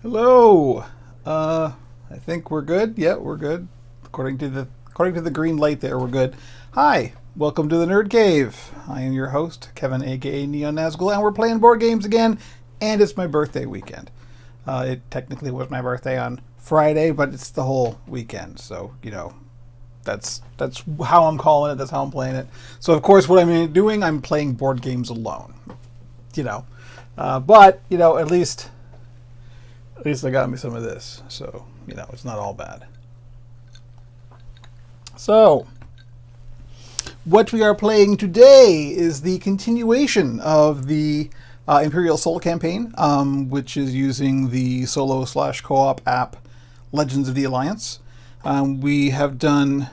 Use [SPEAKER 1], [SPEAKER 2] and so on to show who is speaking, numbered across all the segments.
[SPEAKER 1] Hello. I think we're good. Yeah, we're good. According to the green light there, we're good. Hi. Welcome to the Nerd Cave. I am your host, Kevin, aka Neon Nazgul, and we're playing board games again. And it's my birthday weekend. It technically was my birthday on Friday, but it's the whole weekend. So that's how I'm calling it. That's how I'm playing it. So of course, what I'm doing, I'm playing board games alone. But at least I got me some of this, so it's not all bad. So, what we are playing today is the continuation of the Imperial Soul campaign, which is using the solo/co-op app Legends of the Alliance. We have done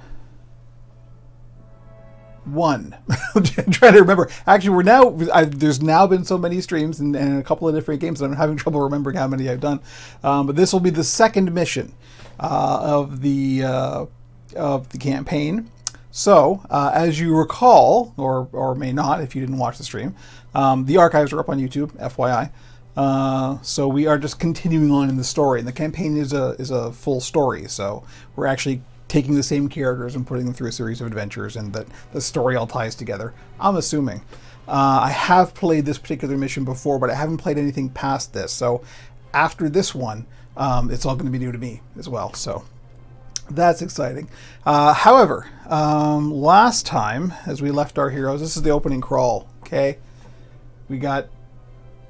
[SPEAKER 1] one. I'm trying to remember. Actually, there's now been so many streams and a couple of different games that I'm having trouble remembering how many I've done. But this will be the second mission of the campaign. So, as you recall, or may not if you didn't watch the stream, the archives are up on YouTube, FYI. So we are just continuing on in the story, and the campaign is a full story. So we're actually taking the same characters and putting them through a series of adventures, and that the story all ties together, I'm assuming. I have played this particular mission before, but I haven't played anything past this. So after this one, it's all going to be new to me as well. So that's exciting. However, last time, as we left our heroes, this is the opening crawl, okay? We got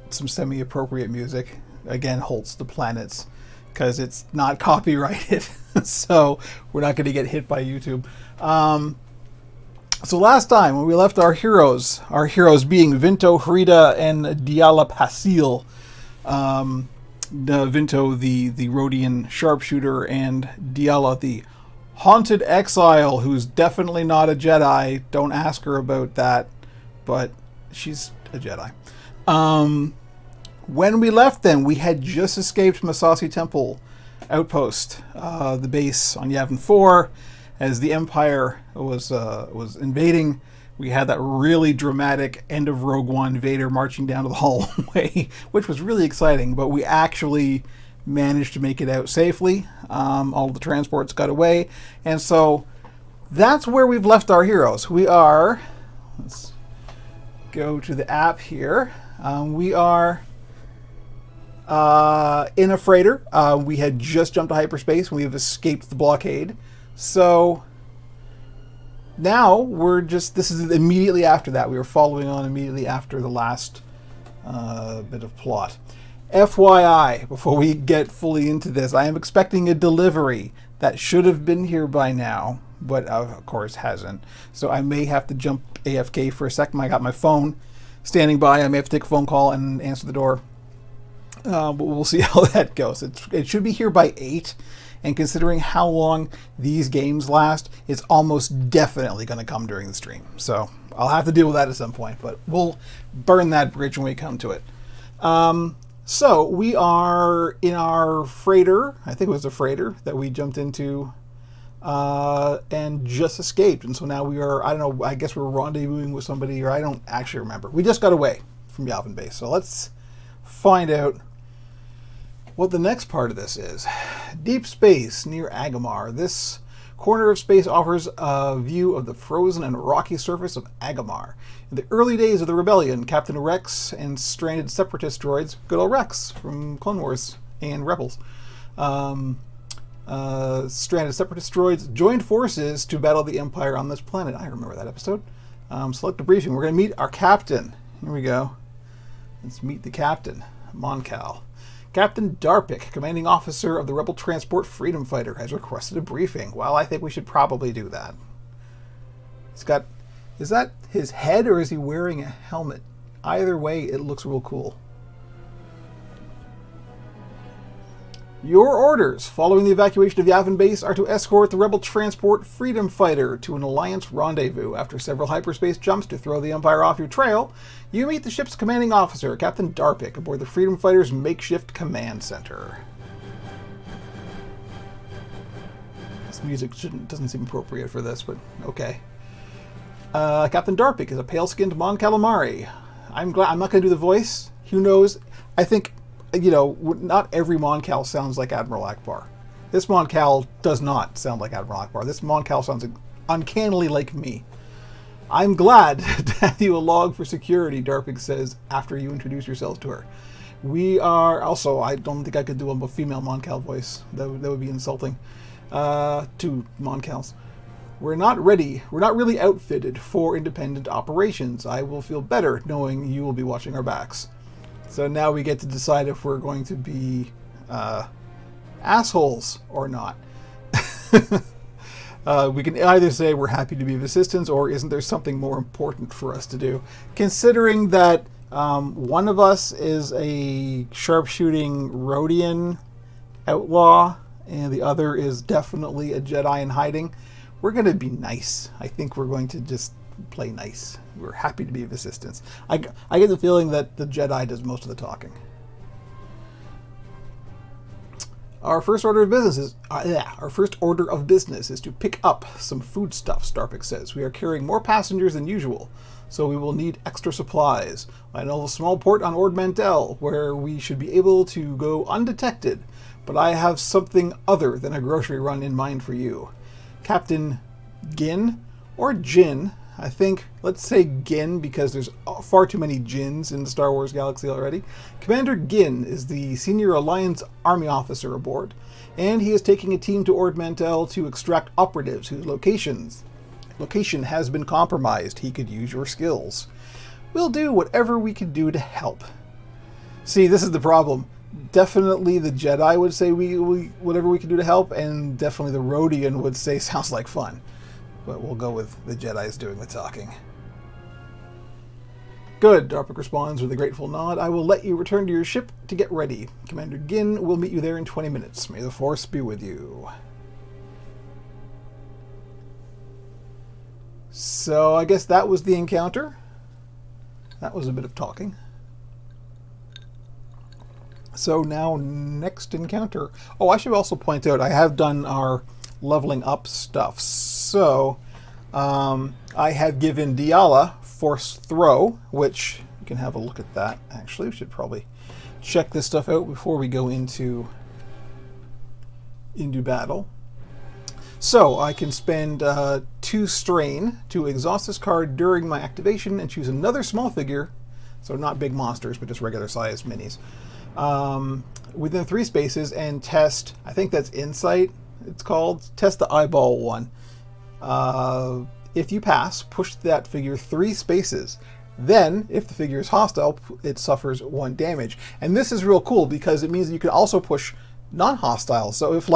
[SPEAKER 1] some semi-appropriate music. Again, Holtz the Planets, because it's not copyrighted. So we're not going to get hit by YouTube. So last time when we left our heroes being Vinto, Hrida, and Diala Pasil. Vinto, the Rhodian sharpshooter, and Diala, the haunted exile, who's definitely not a Jedi. Don't ask her about that, but she's a Jedi. When we left them, we had just escaped Masasi Temple outpost, the base on Yavin 4, as the Empire was invading. We had that really dramatic end of Rogue One Vader marching down to the hallway, which was really exciting, but we actually managed to make it out safely. All of the transports got away, and so that's where we've left our heroes. Let's go to the app here. We are in a freighter. We had just jumped to hyperspace. We have escaped the blockade. So now this is immediately after that. We were following on immediately after the last bit of plot. FYI, before we get fully into this, I am expecting a delivery that should have been here by now, but of course hasn't. So I may have to jump AFK for a second. I got my phone standing by. I may have to take a phone call and answer the door. But we'll see how that goes. It should be here by 8, and considering how long these games last, it's almost definitely going to come during the stream. So I'll have to deal with that at some point, but we'll burn that bridge when we come to it. So we are in our freighter. I think it was a freighter that we jumped into and just escaped. And so now we are, I don't know, I guess we're rendezvousing with somebody, or I don't actually remember. We just got away from Yavin Base. So let's find out what the next part of this is. Deep space near Agamar. This corner of space offers a view of the frozen and rocky surface of Agamar. In the early days of the rebellion, Captain Rex and stranded separatist droids, good old Rex from Clone Wars and Rebels, stranded separatist droids joined forces to battle the Empire on this planet. I remember that episode. Select a briefing. We're going to meet our captain. Here we go. Let's meet the captain, Moncal. Captain Darpik, commanding officer of the Rebel Transport Freedom Fighter, has requested a briefing. Well, I think we should probably do that. Is that his head, or is he wearing a helmet? Either way, it looks real cool. Your orders following the evacuation of Yavin Base are to escort the Rebel Transport Freedom Fighter to an Alliance rendezvous. After several hyperspace jumps to throw the Empire off your trail, you meet the ship's commanding officer, Captain Darpik, aboard the Freedom Fighter's makeshift command center. This music doesn't seem appropriate for this, but okay. Captain Darpik is a pale-skinned Mon Calamari. I'm not going to do the voice. Who knows? I think you know, not every Moncal sounds like Admiral Akbar. This Moncal does not sound like Admiral Akbar. This Moncal sounds uncannily like me. I'm glad to have you along for security, Darpig says after you introduce yourselves to her. We are also, I don't think I could do a female Moncal voice. That would be insulting to Moncals. We're not ready. We're not really outfitted for independent operations. I will feel better knowing you will be watching our backs. So now we get to decide if we're going to be assholes or not. We can either say we're happy to be of assistance, or isn't there something more important for us to do? Considering that one of us is a sharpshooting Rhodian outlaw, and the other is definitely a Jedi in hiding, we're going to be nice. I think we're going to just play nice. We're happy to be of assistance. I get the feeling that the Jedi does most of the talking. Our first order of business is to pick up some foodstuffs, Darpig says. We are carrying more passengers than usual, so we will need extra supplies. I know a small port on ORD MANTELL where we should be able to go undetected, but I have something other than a grocery run in mind for you. Captain Gin, or Jin, I think, let's say Gin because there's far too many Jins in the Star Wars galaxy already. Commander Gin is the senior Alliance Army officer aboard, and he is taking a team to ORD MANTELL to extract operatives whose location has been compromised. He could use your skills. We'll do whatever we can do to help. See, this is the problem. Definitely the Jedi would say we whatever we can do to help, and definitely the Rhodian would say sounds like fun. But we'll go with the Jedi's doing the talking. Good, Darpig responds with a grateful nod. I will let you return to your ship to get ready. Commander Gin will meet you there in 20 minutes. May the Force be with you. So I guess that was the encounter. That was a bit of talking. So now, next encounter. Oh, I should also point out, I have done our leveling up stuff. So, I have given Diala Force Throw, which you can have a look at that. Actually, we should probably check this stuff out before we go into battle. So, I can spend 2 strain to exhaust this card during my activation and choose another small figure, so not big monsters, but just regular sized minis, within 3 spaces and test, I think that's Insight, it's called, test the eyeball one. If you pass, push that figure 3 spaces. Then, if the figure is hostile, it suffers 1 damage. And this is real cool because it means that you can also push non-hostile. So if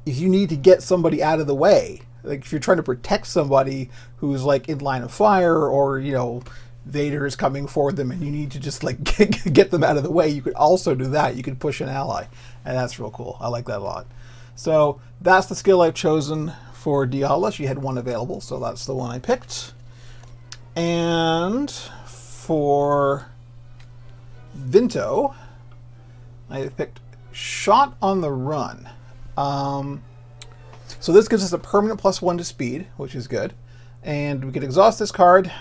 [SPEAKER 1] you need to get somebody out of the way, like if you're trying to protect somebody who's like in line of fire, or you know, Vader is coming for them and you need to just like get them out of the way, you could also do that. You could push an ally, and that's real cool. I like that a lot. So that's the skill I've chosen for Diala. She had 1 available, so that's the one I picked. And for Vinto, I have picked Shot on the Run. So this gives us a permanent +1 to speed, which is good. And we can exhaust this card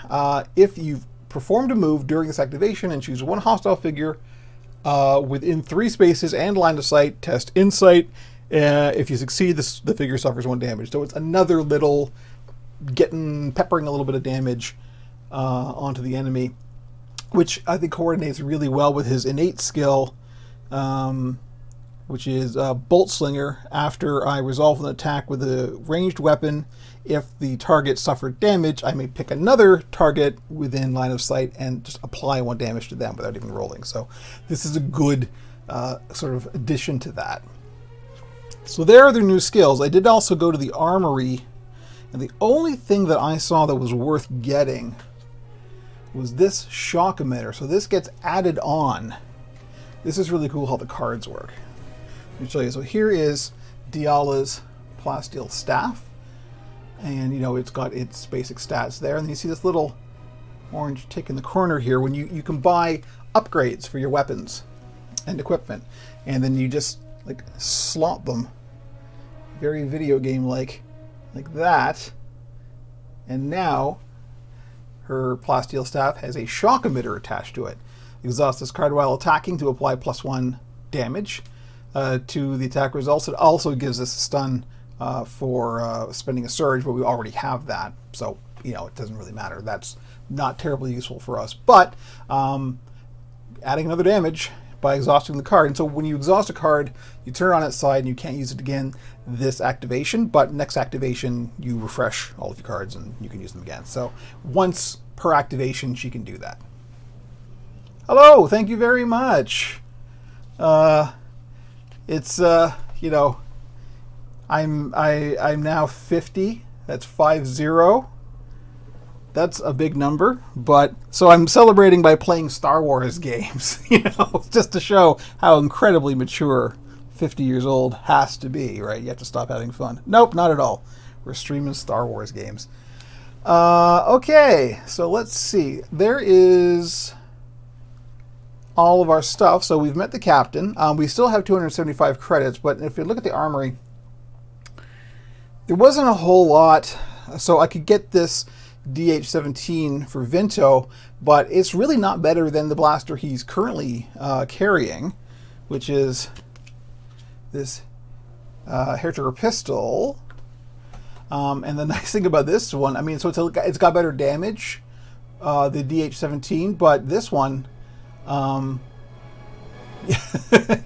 [SPEAKER 1] if you've performed a move during this activation and choose 1 hostile figure within 3 spaces and line of sight. Test Insight. If you succeed, the figure suffers 1 damage. So it's another little peppering a little bit of damage onto the enemy, which I think coordinates really well with his innate skill, which is Bolt Slinger. After I resolve an attack with a ranged weapon, if the target suffered damage, I may pick another target within line of sight and just apply 1 damage to them without even rolling. So this is a good sort of addition to that. So there are their new skills. I did also go to the armory, and the only thing that I saw that was worth getting was this shock emitter. So this gets added on. This is really cool how the cards work. Let me show you. So here is Diala's plasteel staff, and you know it's got its basic stats there. And then you see this little orange tick in the corner here. When you can buy upgrades for your weapons and equipment, and then you just like slot them, very video game like that. And now her plasteel staff has a shock emitter attached to it. exhaust this card while attacking to apply +1 damage to the attack results. It also gives us a stun for spending a surge, but we already have that, so it doesn't really matter. That's not terribly useful for us, but adding another damage by exhausting the card. And so when you exhaust a card, you turn it on its side and you can't use it again this activation, but next activation you refresh all of your cards and you can use them again. So once per activation she can do that. Hello, thank you very much. It's I'm now 50. That's 50. That's a big number, but so I'm celebrating by playing Star Wars games, just to show how incredibly mature 50 years old has to be, right? You have to stop having fun. Nope, not at all. We're streaming Star Wars games. Okay, so let's see. There is all of our stuff. So we've met the captain. We still have 275 credits, but if you look at the armory, there wasn't a whole lot. So I could get this DH-17 for Vinto, but it's really not better than the blaster he's currently carrying, which is this hair-trigger pistol. And the nice thing about this one, so it's got better damage, the DH-17, but this one,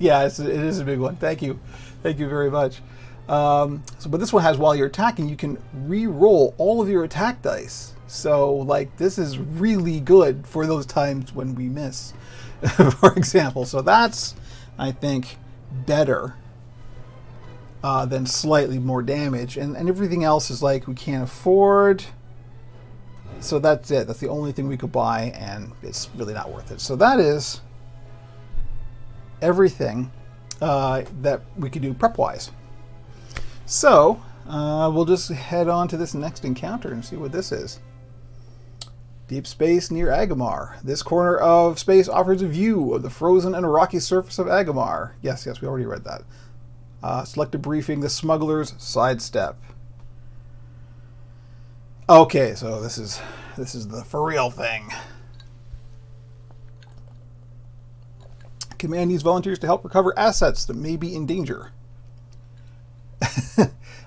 [SPEAKER 1] yeah, it is a big one. Thank you very much. But this one has, while you're attacking, you can re-roll all of your attack dice. So, this is really good for those times when we miss, for example. So that's, I think, better than slightly more damage. And everything else is we can't afford. So that's it. That's the only thing we could buy, and it's really not worth it. So that is everything that we could do prep-wise. So we'll just head on to this next encounter and see what this is. Deep space near Agamar. This corner of space offers a view of the frozen and rocky surface of Agamar. Yes, we already read that. Select a briefing, the smuggler's sidestep. Okay, so this is the for real thing. Command needs volunteers to help recover assets that may be in danger.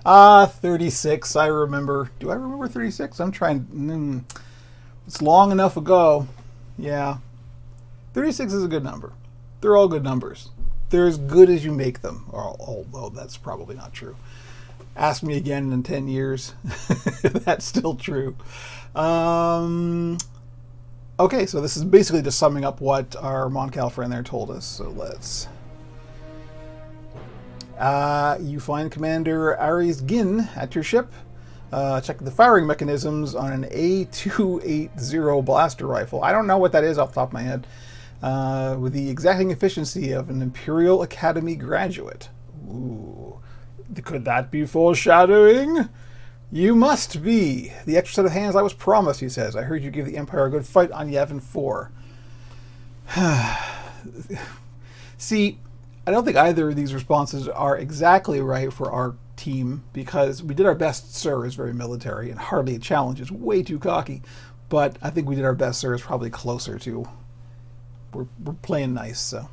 [SPEAKER 1] 36, I remember. Do I remember 36? I'm trying. It's long enough ago. Yeah. 36 is a good number. They're all good numbers. They're as good as you make them. Although that's probably not true. Ask me again in 10 years. That's still true. Okay, so this is basically just summing up what our Moncal friend there told us. So let's... you find Commander Ares Gin at your ship. Check the firing mechanisms on an A280 blaster rifle. I don't know what that is off the top of my head. With the exacting efficiency of an Imperial Academy graduate. Ooh. Could that be foreshadowing? You must be. The extra set of hands I was promised, he says. I heard you give the Empire a good fight on Yavin 4. See, I don't think either of these responses are exactly right for our team, because we did our best, sir, is very military, and hardly a challenge is way too cocky. But I think we did our best, sir, is probably closer to we're playing nice, so.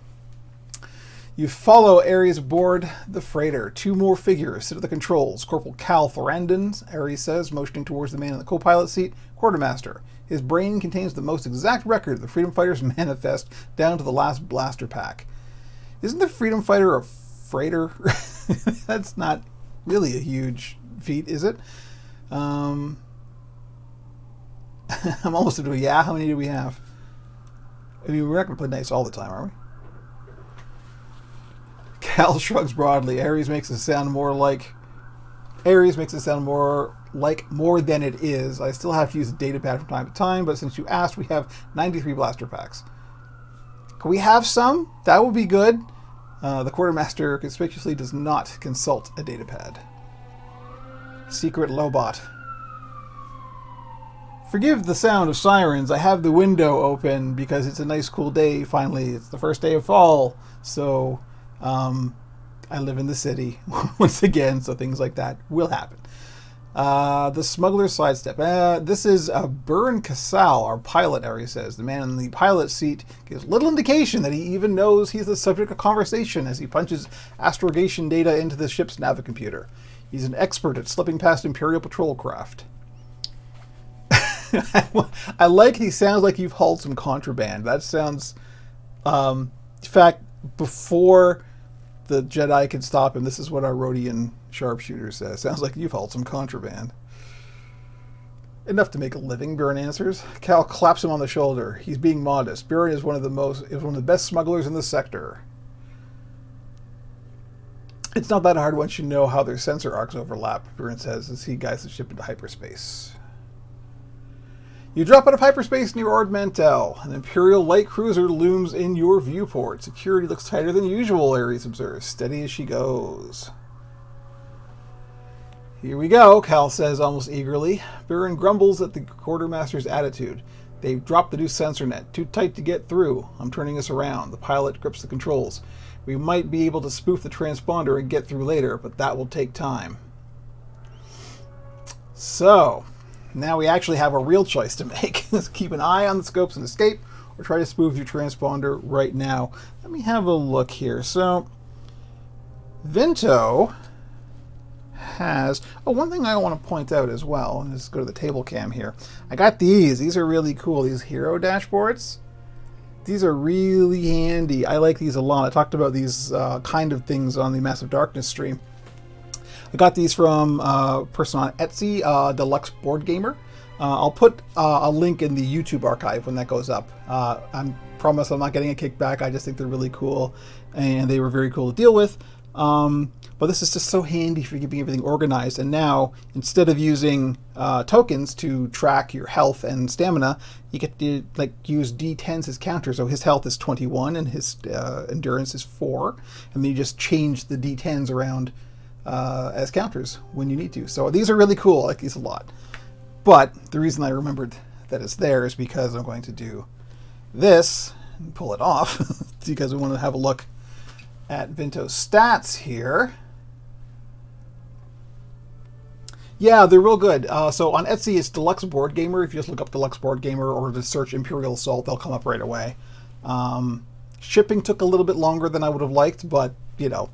[SPEAKER 1] You follow Ares aboard the freighter. 2 more figures sit at the controls. Corporal Cal Thorandon, Ares says, motioning towards the man in the co-pilot seat. Quartermaster. His brain contains the most exact record of the Freedom Fighters manifest down to the last blaster pack. Isn't the Freedom Fighter a freighter? That's not really a huge feat, is it? I'm almost into a yeah. How many do we have? We're not going to play nice all the time, are we? Cal shrugs broadly. Ares makes it sound more like more than it is. I still have to use a data pad from time to time, but since you asked, we have 93 blaster packs. Can we have some? That would be good. The quartermaster conspicuously does not consult a data pad. Secret Lobot. Forgive the sound of sirens. I have the window open because it's a nice cool day finally. It's the first day of fall, so I live in the city once again, so things like that will happen. The smuggler sidestep. This is Burn Casal, our pilot, Ari says. The man in the pilot seat gives little indication that he even knows he's the subject of conversation as he punches astrogation data into the ship's navicomputer. He's an expert at slipping past Imperial patrol craft. I like he sounds like you've hauled some contraband. That sounds... in fact, before the Jedi can stop him, this is what our Rhodian sharpshooter says. Sounds like you've hauled some contraband. Enough to make a living, Buren answers. Cal claps him on the shoulder. He's being modest. Buren is one of the best smugglers in the sector. It's not that hard once you know how their sensor arcs overlap, Buren says as he guides the ship into hyperspace. You drop out of hyperspace near ORD Mantell. An Imperial light cruiser looms in your viewport. Security looks tighter than usual, Ares observes, steady as she goes. Here we go, Cal says almost eagerly. Buren grumbles at the quartermaster's attitude. They've dropped the new sensor net. Too tight to get through. I'm turning us around. The pilot grips the controls. We might be able to spoof the transponder and get through later, but that will take time. So... now we actually have a real choice to make. Let's keep an eye on the scopes and escape, or try to spoof your transponder right now. Let me have a look here. So, Vinto has... oh, one thing I want to point out as well, and let's go to the table cam here. I got these. These are really cool. These hero dashboards. These are really handy. I like these a lot. I talked about these kind of things on the Massive Darkness stream. I got these from a person on Etsy, Deluxe Board Gamer. I'll put a link in the YouTube archive when that goes up. I promise I'm not getting a kickback. I just think they're really cool, and they were very cool to deal with. But this is just so handy for keeping everything organized. And now, instead of using tokens to track your health and stamina, you get to use D10s as counters. So his health is 21 and his endurance is 4, and then you just change the D10s around as counters when you need to. So these are really cool. I like these a lot. But the reason I remembered that it's there is because I'm going to do this and pull it off because we want to have a look at Vinto's stats here. Yeah, they're real good. So on Etsy, it's Deluxe Board Gamer. If you just look up Deluxe Board Gamer or just search Imperial Assault, they'll come up right away. Shipping took a little bit longer than I would have liked, but you know,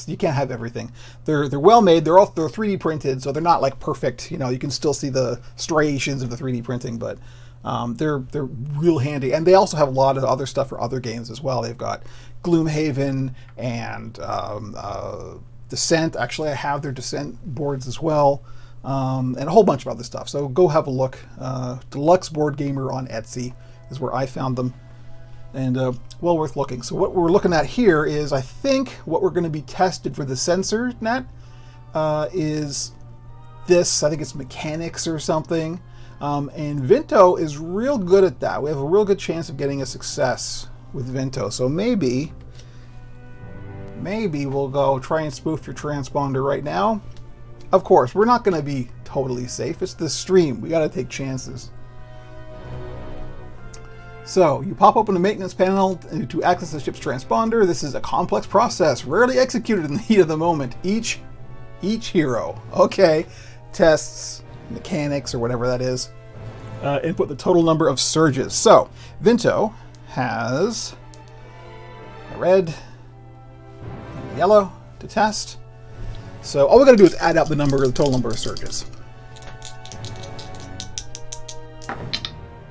[SPEAKER 1] you can't have everything. They're well made. They're 3D printed, so they're not like perfect. You know, you can still see the striations of the 3D printing, but they're real handy. And they also have a lot of other stuff for other games as well. They've got Gloomhaven and Descent. Actually, I have their Descent boards as well, and a whole bunch of other stuff. So go have a look. Deluxe Board Gamer on Etsy is where I found them. And well worth looking. So what we're looking at here is, I think, what we're going to be tested for the sensor net is this. I think it's mechanics or something. And Vinto is real good at that. We have a real good chance of getting a success with Vinto. So maybe we'll go try and spoof your transponder right now. Of course, we're not going to be totally safe. It's the stream. We got to take chances. So, you pop open the maintenance panel to access the ship's transponder. This is a complex process, rarely executed in the heat of the moment. Each hero, okay, tests, mechanics, or whatever that is, input the total number of surges. So, Vinto has a red and a yellow to test. So, all we got to do is add up the total number of surges.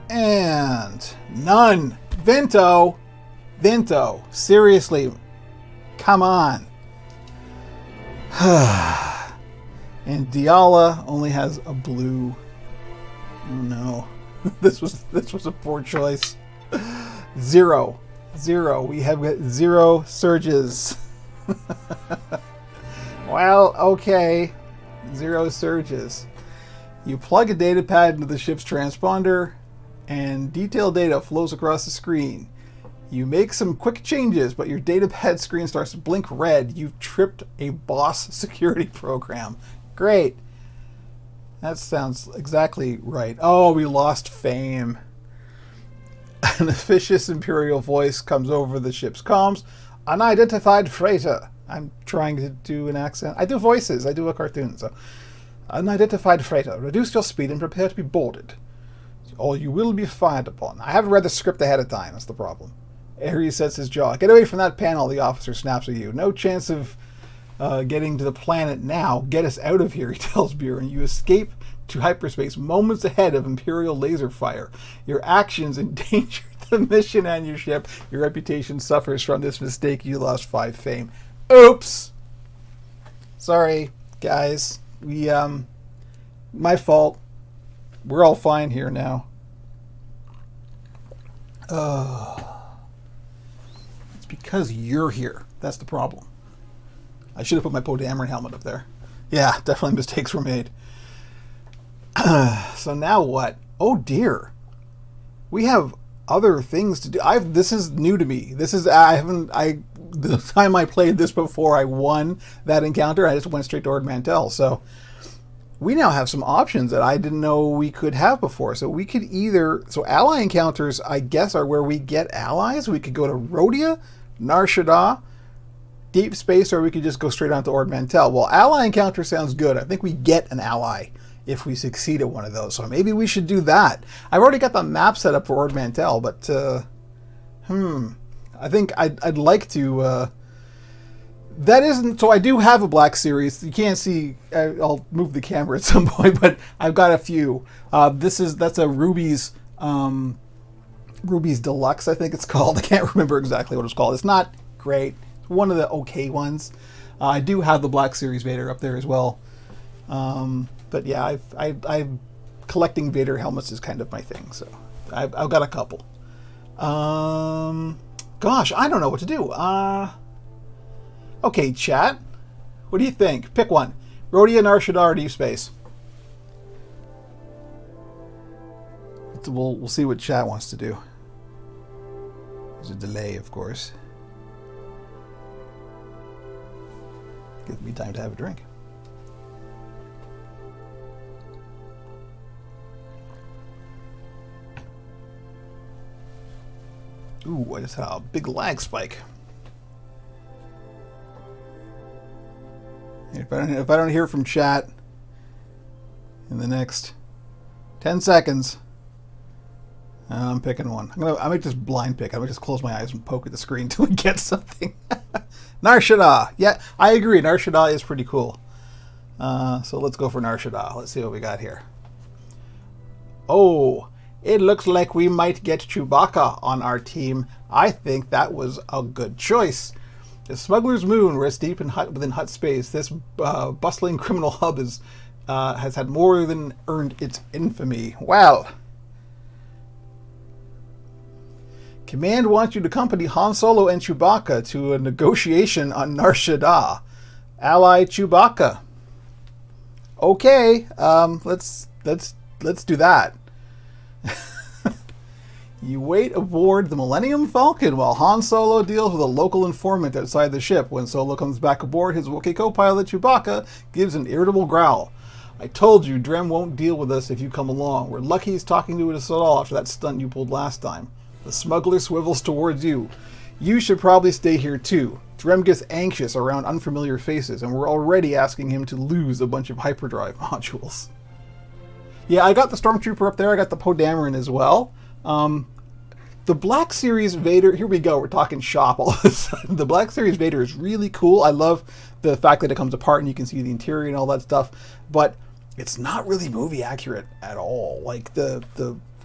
[SPEAKER 1] And none. Vinto, seriously, come on. And Diala only has a blue. Oh no, this was a poor choice. Zero. We have got 0 surges. Well, okay, 0 surges. You plug a data pad into the ship's transponder, and detailed data flows across the screen. You make some quick changes, but your datapad screen starts to blink red. You've tripped a boss security program. Great. That sounds exactly right. Oh, we lost fame. An officious Imperial voice comes over the ship's comms. Unidentified freighter. I'm trying to do an accent. I do voices. I do a cartoon. So, Unidentified freighter. Reduce your speed and prepare to be boarded, or you will be fired upon. I haven't read the script ahead of time. That's the problem. Ares sets his jaw. Get away from that panel, the officer snaps at you. No chance of getting to the planet now. Get us out of here, he tells Buren. You escape to hyperspace moments ahead of Imperial laser fire. Your actions endanger the mission and your ship. Your reputation suffers from this mistake. You lost 5 fame. Oops! Sorry, guys. My fault. We're all fine here now. It's because you're here. That's the problem. I should have put my Poe Dameron helmet up there. Yeah, definitely mistakes were made. So now what? Oh dear. We have other things to do. This is new to me. The time I played this before I won that encounter, I just went straight to ORD MANTELL. So we now have some options that I didn't know we could have before. So we could ally encounters, I guess, are where we get allies. We could go to Rhodia, Nar Shaddaa, Deep Space, or we could just go straight on to ORD MANTELL. Well, ally encounter sounds good. I think we get an ally if we succeed at one of those. So maybe we should do that. I've already got the map set up for ORD MANTELL, but I think I'd like to. That isn't so. I do have a Black Series. You can't see. I'll move the camera at some point, but I've got a few. That's a Ruby's Deluxe, I think it's called. I can't remember exactly what it's called. It's not great. It's one of the okay ones. I do have the Black Series Vader up there as well. But yeah, I've collecting Vader helmets is kind of my thing. So I've got a couple. Gosh, I don't know what to do. Okay, chat. What do you think? Pick one. Rhodia, Nar Shaddaa, or Deep Space. We'll see what chat wants to do. There's a delay, of course. Give me time to have a drink. Ooh, I just had a big lag spike. If I don't hear from chat in the next 10 seconds, I'm picking one. I might just blind pick. I might just close my eyes and poke at the screen until we get something. Nar Shaddaa. Yeah, I agree. Nar Shaddaa is pretty cool. So let's go for Nar Shaddaa. Let's see what we got here. Oh, it looks like we might get Chewbacca on our team. I think that was a good choice. The Smuggler's Moon rests deep within Hutt space. This bustling criminal hub has had more than earned its infamy. Well, Command wants you to accompany Han Solo and Chewbacca to a negotiation on Nar Shaddaa. Ally Chewbacca. Okay, let's do that. You wait aboard the Millennium Falcon while Han Solo deals with a local informant outside the ship. When Solo comes back aboard, his Wookiee co-pilot Chewbacca gives an irritable growl. I told you, Drem won't deal with us if you come along. We're lucky he's talking to us at all after that stunt you pulled last time. The smuggler swivels towards you. You should probably stay here too. Drem gets anxious around unfamiliar faces, and we're already asking him to lose a bunch of hyperdrive modules. Yeah, I got the Stormtrooper up there. I got the Poe Dameron as well. The Black Series Vader, here we go, we're talking shop all of a sudden. The Black Series Vader is really cool. I love the fact that it comes apart and you can see the interior and all that stuff, but it's not really movie accurate at all. Like the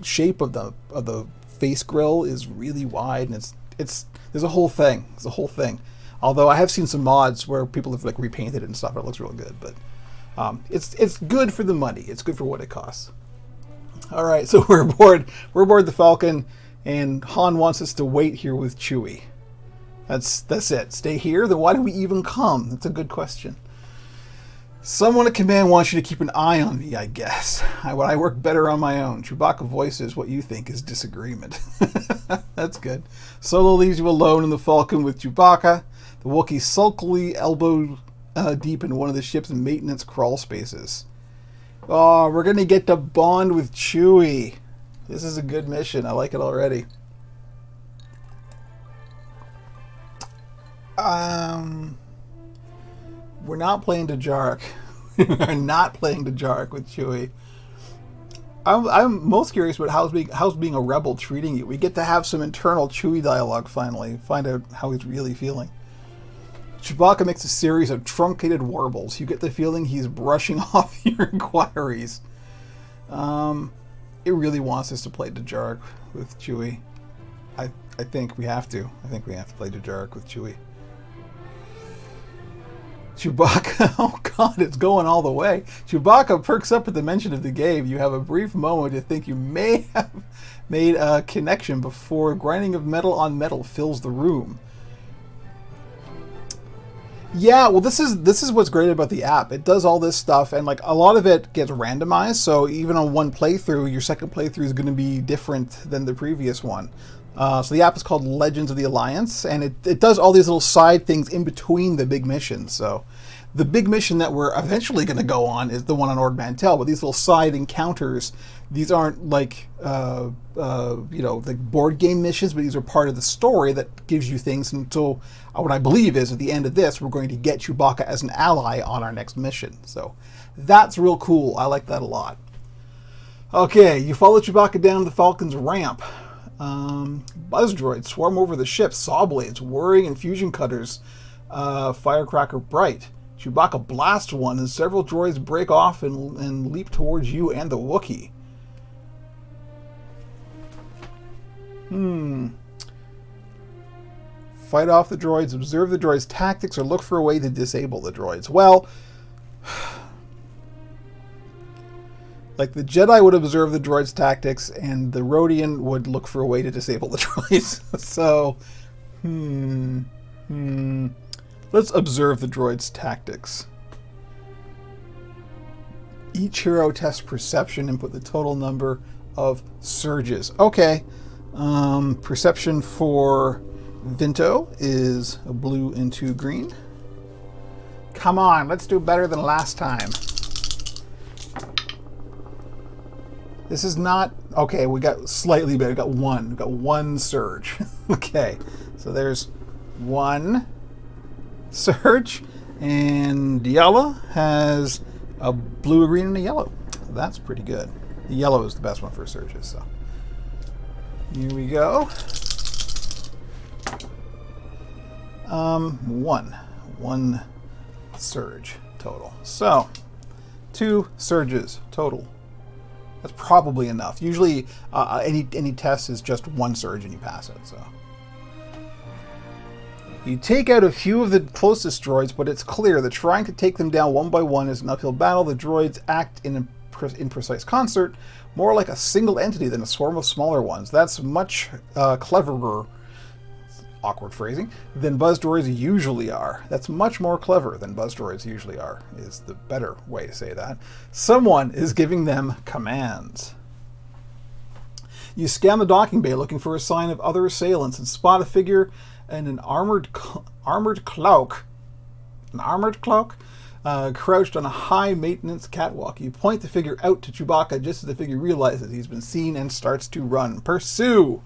[SPEAKER 1] shape of the face grill is really wide, and it's there's a whole thing. It's a whole thing. Although I have seen some mods where people have like repainted it and stuff. It looks really good, but it's good for the money. It's good for what it costs. All right, so we're aboard the Falcon, and Han wants us to wait here with Chewie. That's it. Stay here? Then why do we even come? That's a good question. Someone at command wants you to keep an eye on me, I guess. I work better on my own. Chewbacca voices what you think is disagreement. That's good. Solo leaves you alone in the Falcon with Chewbacca. The Wookiee sulkily elbow deep in one of the ship's maintenance crawl spaces. Oh, we're going to get to bond with Chewie. This is a good mission. I like it already. We're not playing Dejarik. are not playing Dajark with Chewie. I'm most curious about how's being a rebel treating you. We get to have some internal Chewie dialogue finally. Find out how he's really feeling. Chewbacca makes a series of truncated warbles. You get the feeling he's brushing off your inquiries. It really wants us to play Dajark with Chewie. I think we have to. I think we have to play Dajark with Chewie. Chewbacca, oh god, it's going all the way. Chewbacca perks up at the mention of the game. You have a brief moment to think you may have made a connection before grinding of metal on metal fills the room. Yeah, well, this is what's great about the app. It does all this stuff, and like a lot of it gets randomized. So even on one playthrough, your second playthrough is going to be different than the previous one. So the app is called Legends of the Alliance, and it does all these little side things in between the big missions. So the big mission that we're eventually going to go on is the one on ORD MANTELL, but these little side encounters, these aren't like the board game missions, but these are part of the story that gives you things. And so what I believe is at the end of this, we're going to get Chewbacca as an ally on our next mission. So that's real cool. I like that a lot. Okay, you follow Chewbacca down the Falcon's ramp. Buzz droids swarm over the ship, saw blades whirring and fusion cutters firecracker bright. Chewbacca blasts one and several droids break off and leap towards you and the Wookiee. Fight off the droids, observe the droids' tactics, or look for a way to disable the droids. Well, like the Jedi would observe the droid's tactics, and the Rodian would look for a way to disable the droids. So, let's observe the droid's tactics. Each hero tests perception and put the total number of surges. Okay, perception for Vinto is a blue into green. Come on, let's do better than last time. This is not... Okay, we got slightly better. We got one surge. Okay, so there's one surge. And Diala has a blue, a green, and a yellow. That's pretty good. The yellow is the best one for surges. So here we go. One surge total. So 2 surges total. That's probably enough. Usually, any test is just 1 surge and you pass it. So you take out a few of the closest droids, but it's clear that trying to take them down one by one is an uphill battle. The droids act in precise concert, more like a single entity than a swarm of smaller ones. That's much cleverer. Awkward phrasing, than buzz droids usually are. That's much more clever than buzz droids usually are, is the better way to say that. Someone is giving them commands. You scan the docking bay looking for a sign of other assailants and spot a figure in an armored cloak. Crouched on a high maintenance catwalk. You point the figure out to Chewbacca just as the figure realizes he's been seen and starts to run. Pursue!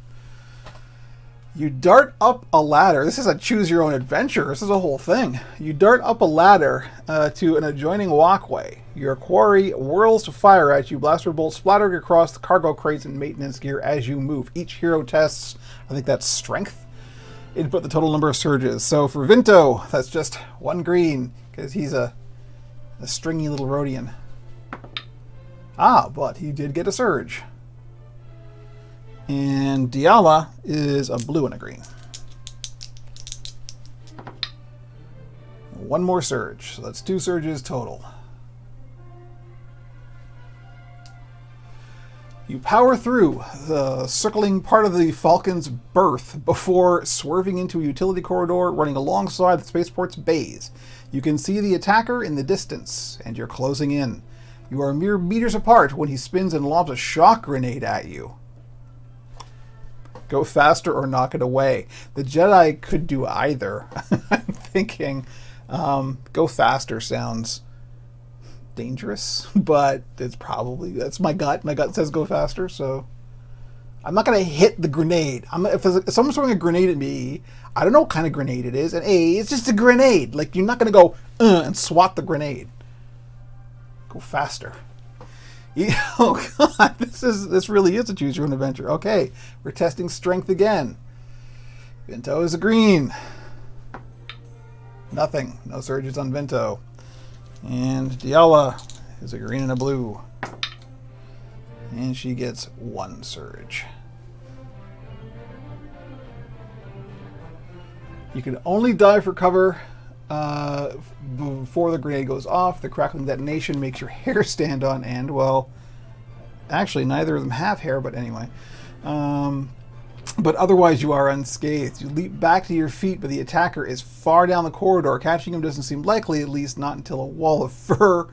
[SPEAKER 1] You dart up a ladder. This is a choose your own adventure. This is a whole thing. You dart up a ladder to an adjoining walkway. Your quarry whirls to fire at you, blaster bolts splattering across the cargo crates and maintenance gear as you move. Each hero tests, I think that's strength. Input the total number of surges. So for Vinto, that's just 1 green, because he's a stringy little Rodian. But he did get a surge. And Diala is a blue and a green. 1 more surge. So that's 2 surges total. You power through the circling part of the Falcon's berth before swerving into a utility corridor running alongside the spaceport's bays. You can see the attacker in the distance, and you're closing in. You are mere meters apart when he spins and lobs a shock grenade at you. Go faster or knock it away. The Jedi could do either. I'm thinking go faster sounds dangerous, but it's probably, that's my gut. My gut says go faster, so I'm not going to hit the grenade. If someone's throwing a grenade at me, I don't know what kind of grenade it is, and it's just a grenade. Like, you're not going to go and swat the grenade. Go faster. Oh god, this really is a choose your own adventure. Okay, we're testing strength again. Vinto is a green. Nothing. No surges on Vinto. And Diala is a green and a blue. And she gets 1 surge. You can only dive for cover before the grenade goes off. The crackling detonation makes your hair stand on end. Well, actually, neither of them have hair, but anyway. But otherwise, you are unscathed. You leap back to your feet, but the attacker is far down the corridor. Catching him doesn't seem likely, at least not until a wall of fur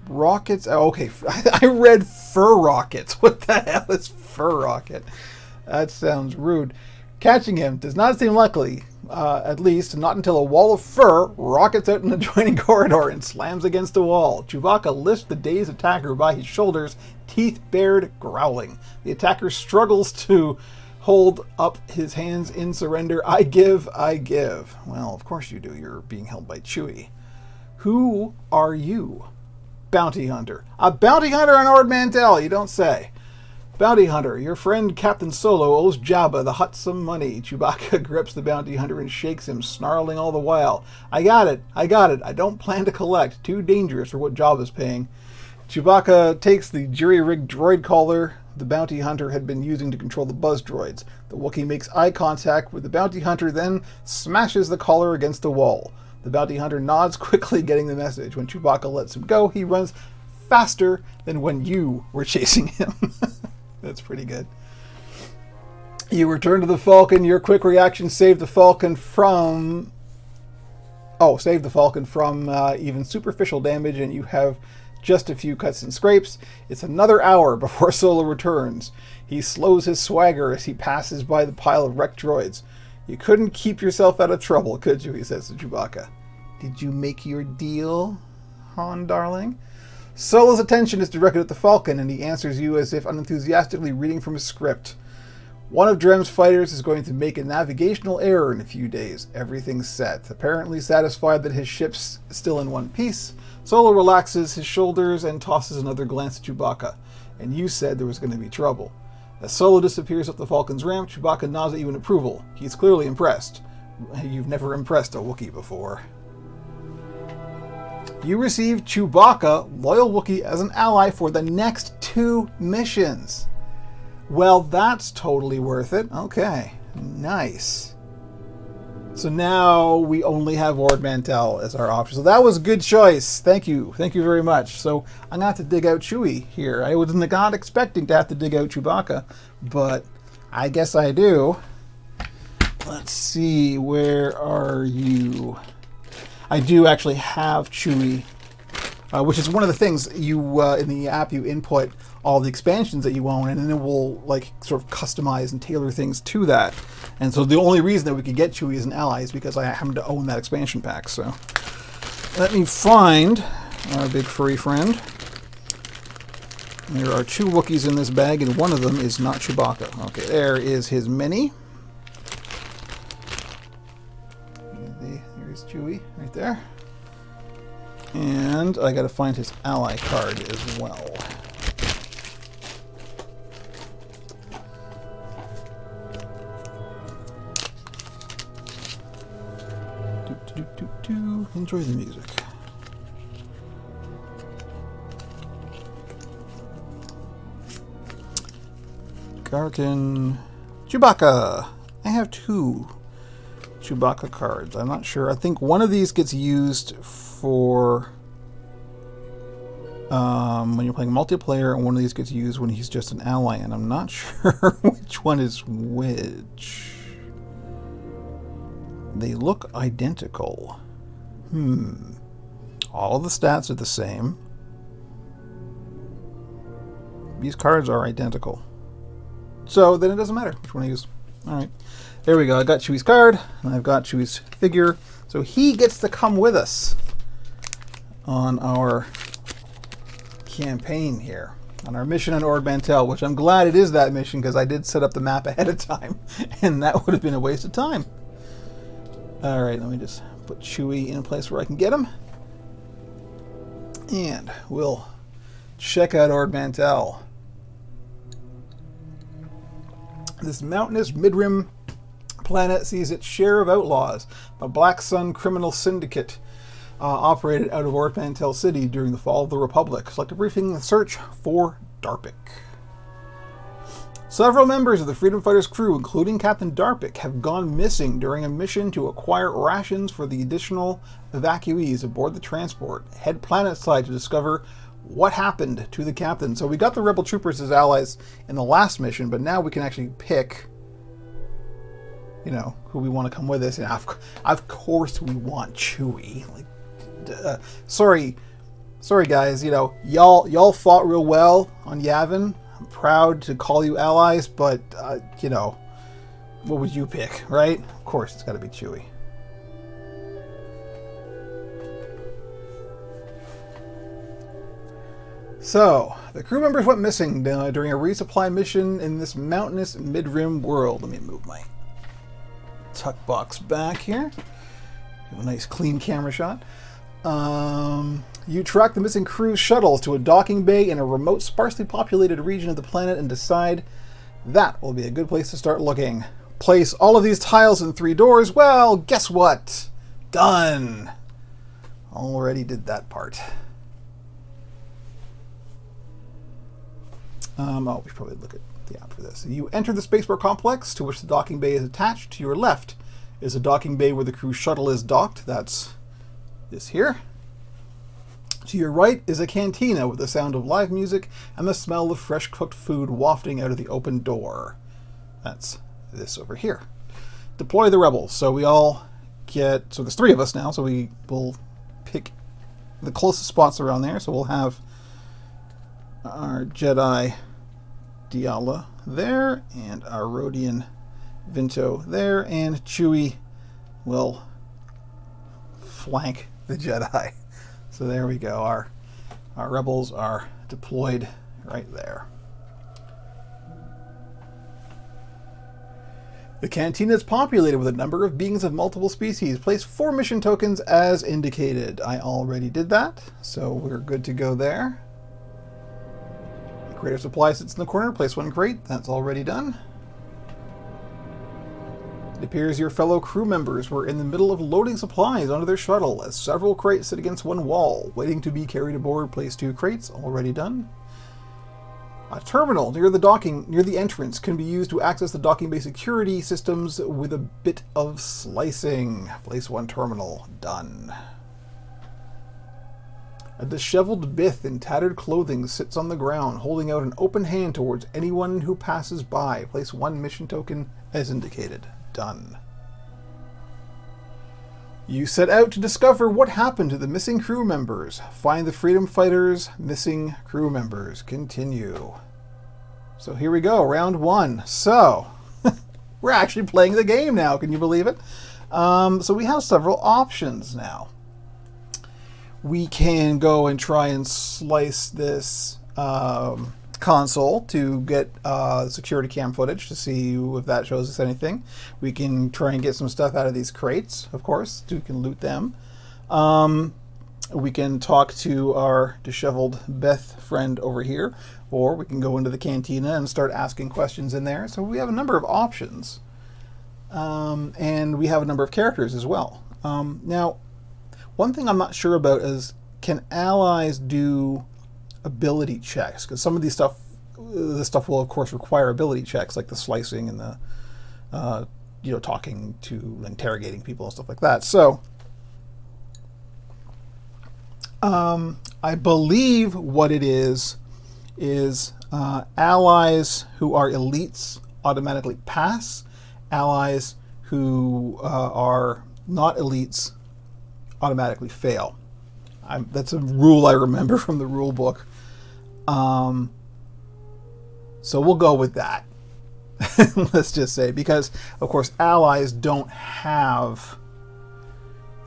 [SPEAKER 1] rockets. Oh, okay, I read fur rockets. What the hell is fur rocket? That sounds rude. Catching him does not seem likely, at least not until a wall of fur rockets out in the adjoining corridor and slams against the wall. Chewbacca lifts the dazed attacker by his shoulders, teeth bared, growling. The attacker struggles to hold up his hands in surrender. I give, I give. Well, of course you do. You're being held by Chewie. Who are you? Bounty hunter. A bounty hunter on ORD Mantell, you don't say. Bounty hunter, your friend Captain Solo owes Jabba the Hutt some money. Chewbacca grips the bounty hunter and shakes him, snarling all the while. I got it. I don't plan to collect. Too dangerous for what Jabba's paying. Chewbacca takes the jury-rigged droid collar the bounty hunter had been using to control the buzz droids. The Wookiee makes eye contact with the bounty hunter, then smashes the collar against the wall. The bounty hunter nods, quickly getting the message. When Chewbacca lets him go, he runs faster than when you were chasing him. That's pretty good. You return to the Falcon. Your quick reaction saved the Falcon from... even superficial damage, and you have just a few cuts and scrapes. It's another hour before Solo returns. He slows his swagger as he passes by the pile of wrecked droids. You couldn't keep yourself out of trouble, could you? He says to Chewbacca. Did you make your deal, Han darling? Solo's attention is directed at the Falcon, and he answers you as if unenthusiastically reading from a script. One of Drem's fighters is going to make a navigational error in a few days. Everything's set. Apparently satisfied that his ship's still in one piece, Solo relaxes his shoulders and tosses another glance at Chewbacca. And you said there was going to be trouble. As Solo disappears up the Falcon's ramp, Chewbacca nods at you in approval. He's clearly impressed. You've never impressed a Wookiee before. You receive Chewbacca, loyal Wookiee, as an ally for the next 2 missions. Well, that's totally worth it. Okay, nice. So now we only have ORD Mantell as our option. So that was a good choice. Thank you. Thank you very much. So I'm going to have to dig out Chewie here. I was not expecting to have to dig out Chewbacca, but I guess I do. Let's see, where are you? I do actually have Chewie, which is one of the things you in the app you input all the expansions that you own, and then it will like sort of customize and tailor things to that. And so the only reason that we could get Chewie as an ally is because I happen to own that expansion pack. So let me find our big furry friend. There are 2 Wookiees in this bag, and one of them is not Chewbacca. Okay, there is his mini. There's Chewie right there. And I gotta find his ally card as well. Enjoy the music. Garten. Chewbacca. I have 2 Chewbacca cards. I'm not sure. I think one of these gets used for when you're playing multiplayer, and one of these gets used when he's just an ally, and I'm not sure which one is which. They look identical. All of the stats are the same. These cards are identical. So then it doesn't matter which one I use. Alright. There we go. I got Chewie's card, and I've got Chewie's figure. So he gets to come with us on our campaign here. On our mission on ORD Mantell, which I'm glad it is that mission, because I did set up the map ahead of time, and that would have been a waste of time. Alright, let me just put Chewie in a place where I can get him. And we'll check out ORD MANTELL. This mountainous mid-rim planet sees its share of outlaws. The Black Sun Criminal Syndicate operated out of ORD MANTELL City during the fall of the Republic. Select a briefing, search for Darpic. Several members of the Freedom Fighters crew, including Captain Darpic, have gone missing during a mission to acquire rations for the additional evacuees aboard the transport. Head planetside to discover what happened to the captain. So we got the Rebel Troopers as allies in the last mission, but now we can actually pick, you know, who we want to come with us. And of course we want Chewie. Like, sorry guys, you know, y'all fought real well on Yavin. I'm proud to call you allies, but you know, what would you pick, right? Of course it's got to be Chewie. So, the crew members went missing during a resupply mission in this mountainous mid-rim world. Let me move my tuck box back here. Have a nice clean camera shot. You track the missing crew's shuttles to a docking bay in a remote, sparsely populated region of the planet and decide that will be a good place to start looking. Place all of these tiles in 3 doors. Well, guess what? Done. Already did that part. We should probably look at the app for this. You enter the spaceport complex to which the docking bay is attached. To your left is a docking bay where the crew shuttle is docked. That's this here. To your right is a cantina with the sound of live music and the smell of fresh cooked food wafting out of the open door. That's this over here. Deploy the rebels. So we all get, so there's 3 of us now, so we will pick the closest spots around there. So we'll have our Jedi Diala there, and our Rodian Vinto there, and Chewie will flank the Jedi. So there we go. Our rebels are deployed right there. The cantina is populated with a number of beings of multiple species. Place 4 mission tokens as indicated. I already did that, so we're good to go there. Crate of supply sits in the corner. Place 1 crate. That's already done. It appears your fellow crew members were in the middle of loading supplies onto their shuttle as several crates sit against one wall, waiting to be carried aboard. Place 2 crates. Already done. A terminal near the entrance can be used to access the docking bay security systems with a bit of slicing. Place 1 terminal. Done. A disheveled Bith in tattered clothing sits on the ground, holding out an open hand towards anyone who passes by. Place 1 mission token as indicated. Done. You set out to discover what happened to the missing crew members. Find the Freedom Fighters' missing crew members. Continue. So here we go, round 1. So, we're actually playing the game now, can you believe it? So we have several options now. We can go and try and slice this console to get security cam footage to see if that shows us anything. We can try and get some stuff out of these crates, of course, so we can loot them. We can talk to our disheveled Beth friend over here, or we can go into the cantina and start asking questions in there. So we have a number of options. And we have a number of characters as well. Now, one thing I'm not sure about is, can allies do ability checks? Because some of this stuff will of course require ability checks, like the slicing and the talking to, interrogating people and stuff like that. So I believe what it is allies who are elites automatically pass. Allies who are not elites automatically fail. That's a rule I remember from the rule book. So we'll go with that. Let's just say, because of course allies don't have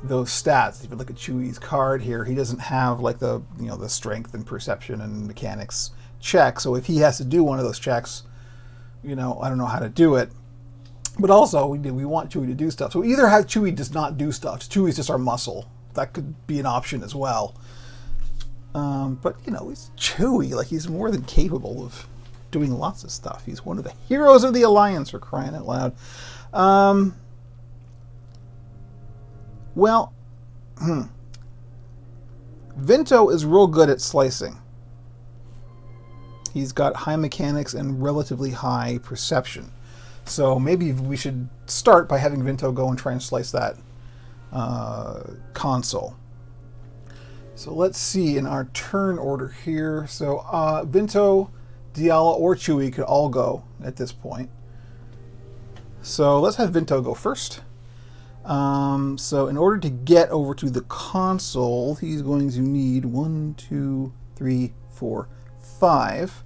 [SPEAKER 1] those stats. If you look at Chewie's card here, he doesn't have like the strength and perception and mechanics check. So if he has to do one of those checks, I don't know how to do it. But also, we want Chewie to do stuff. So we either have Chewie does not do stuff. Chewie's just our muscle. That could be an option as well. But, you know, he's Chewie. Like, he's more than capable of doing lots of stuff. He's one of the heroes of the Alliance, for crying out loud. Well, Vinto is real good at slicing. He's got high mechanics and relatively high perception. So maybe we should start by having Vinto go and try and slice that console. So let's see in our turn order here. So Vinto, Diala, or Chewie could all go at this point. So let's have Vinto go first. So in order to get over to the console, he's going to need 1, 2, 3, 4, 5.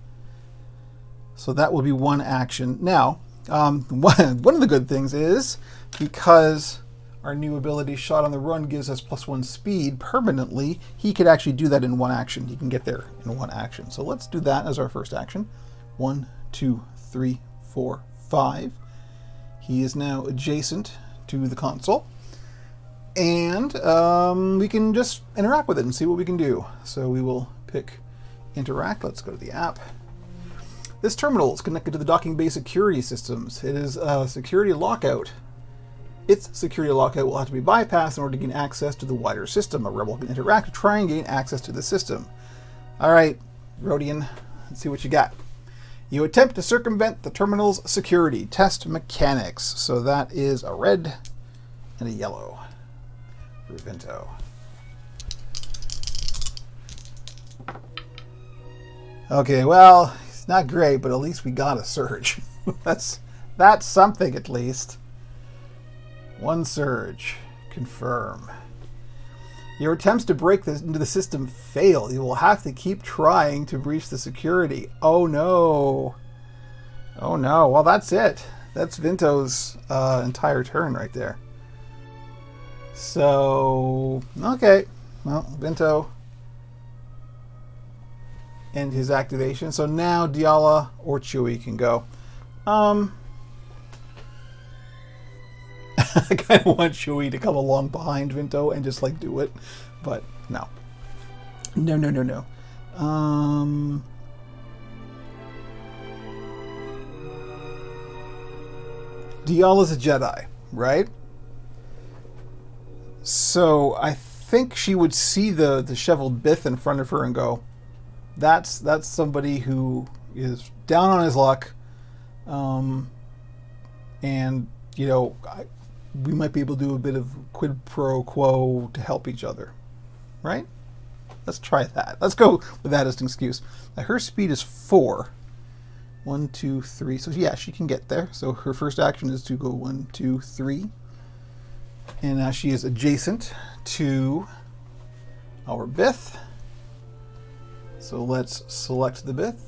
[SPEAKER 1] So that will be one action. Now, one of the good things is, because our new ability, Shot on the Run, gives us +1 speed permanently, he could actually do that in one action. He can get there in one action. So let's do that as our first action. 1, 2, 3, 4, 5. He is now adjacent to the console. And we can just interact with it and see what we can do. So we will pick Interact. Let's go to the app. This terminal is connected to the docking bay security systems. It is a security lockout. Its security lockout will have to be bypassed in order to gain access to the wider system. A rebel can interact to try and gain access to the system. All right, Rodian, let's see what you got. You attempt to circumvent the terminal's security. Test mechanics. So that is a red and a yellow for Vinto. Okay, well, it's not great, but at least we got a surge. That's something at least. One surge. Confirm. Your attempts to break into the system fail. You will have to keep trying to breach the security. Oh no. Oh no. Well, that's it. That's Vinto's entire turn right there. So, okay. Well, Vinto and his activation. So now Diala or Chewie can go. I kind of want Chewie to come along behind Vinto and just like do it, but no. No. Diala's a Jedi, right? So I think she would see the disheveled Bith in front of her and go, that's somebody who is down on his luck, and you know, we might be able to do a bit of quid pro quo to help each other, right? Let's try that. Let's go with that as an excuse. Now her speed is 4. 1, 2, 3. So yeah, she can get there. So her first action is to go 1, 2, 3. And now she is adjacent to our Bith. So let's select the Bith.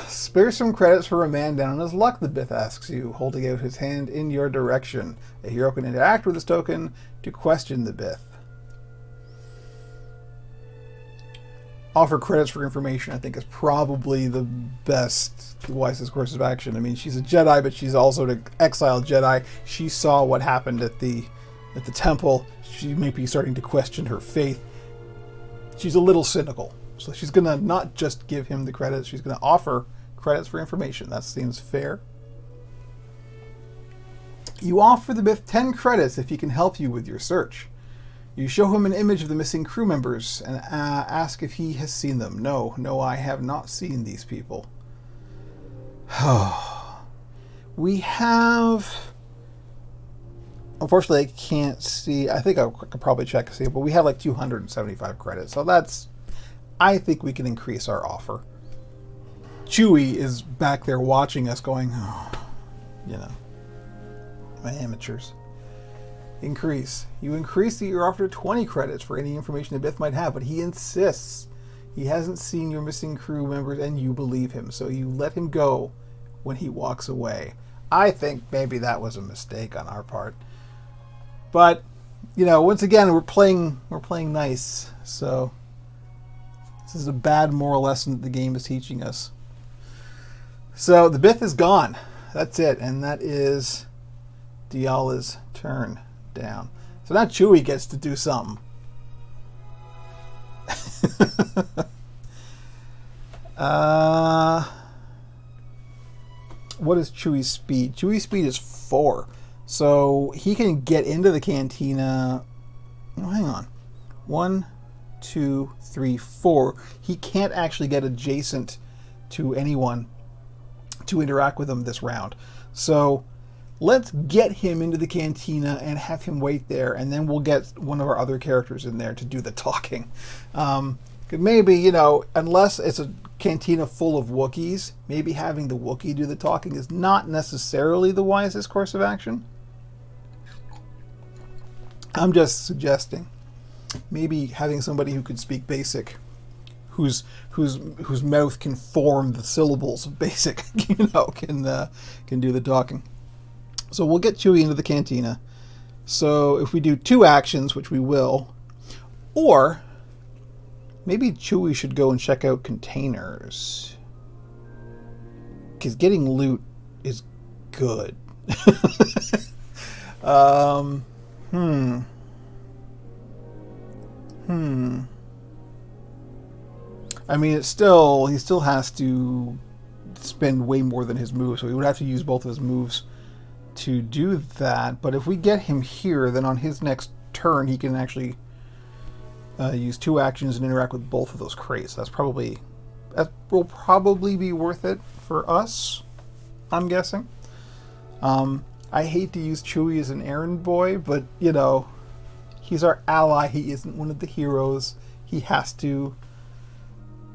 [SPEAKER 1] Spare some credits for a man down on his luck, the Bith asks you, holding out his hand in your direction. A hero can interact with this token to question the Bith. Offer credits for information, I think, is probably the best, wisest course of action. I mean, she's a Jedi, but she's also an exiled Jedi. She saw what happened at the temple. She may be starting to question her faith. She's a little cynical. So she's going to not just give him the credits, she's going to offer credits for information. That seems fair. You offer the Bith 10 credits if he can help you with your search. You show him an image of the missing crew members and ask if he has seen them. No, I have not seen these people. We have... Unfortunately, I can't see. I think I could probably check to see, but we have like 275 credits. So that's... I think we can increase our offer. Chewie is back there watching us going, oh, you know, my amateurs. Increase. You increase your offer to 20 credits for any information the Bith might have, but he insists. He hasn't seen your missing crew members and you believe him, so you let him go when he walks away. I think maybe that was a mistake on our part. But, you know, once again, we're playing nice, so... This is a bad moral lesson that the game is teaching us. So the Bith is gone. That's it. And that is Diala's turn down. So now Chewie gets to do something. What is Chewie's speed? Chewie's speed is 4. So he can get into the cantina. Oh, hang on. 1, 2, 3, 4. He can't actually get adjacent to anyone to interact with him this round. So let's get him into the cantina and have him wait there, and then we'll get one of our other characters in there to do the talking. Maybe, you know, unless it's a cantina full of Wookiees, maybe having the Wookiee do the talking is not necessarily the wisest course of action. I'm just suggesting. Maybe having somebody who could speak Basic, whose mouth can form the syllables of Basic, you know, can do the talking. So we'll get Chewie into the cantina. So if we do 2 actions, which we will, or maybe Chewie should go and check out containers, because getting loot is good. I mean, he still has to spend way more than his moves, so he would have to use both of his moves to do that. But if we get him here, then on his next turn, he can actually use 2 actions and interact with both of those crates. That will probably be worth it for us, I'm guessing. I hate to use Chewie as an errand boy, but, you know, he's our ally. He isn't one of the heroes. He has to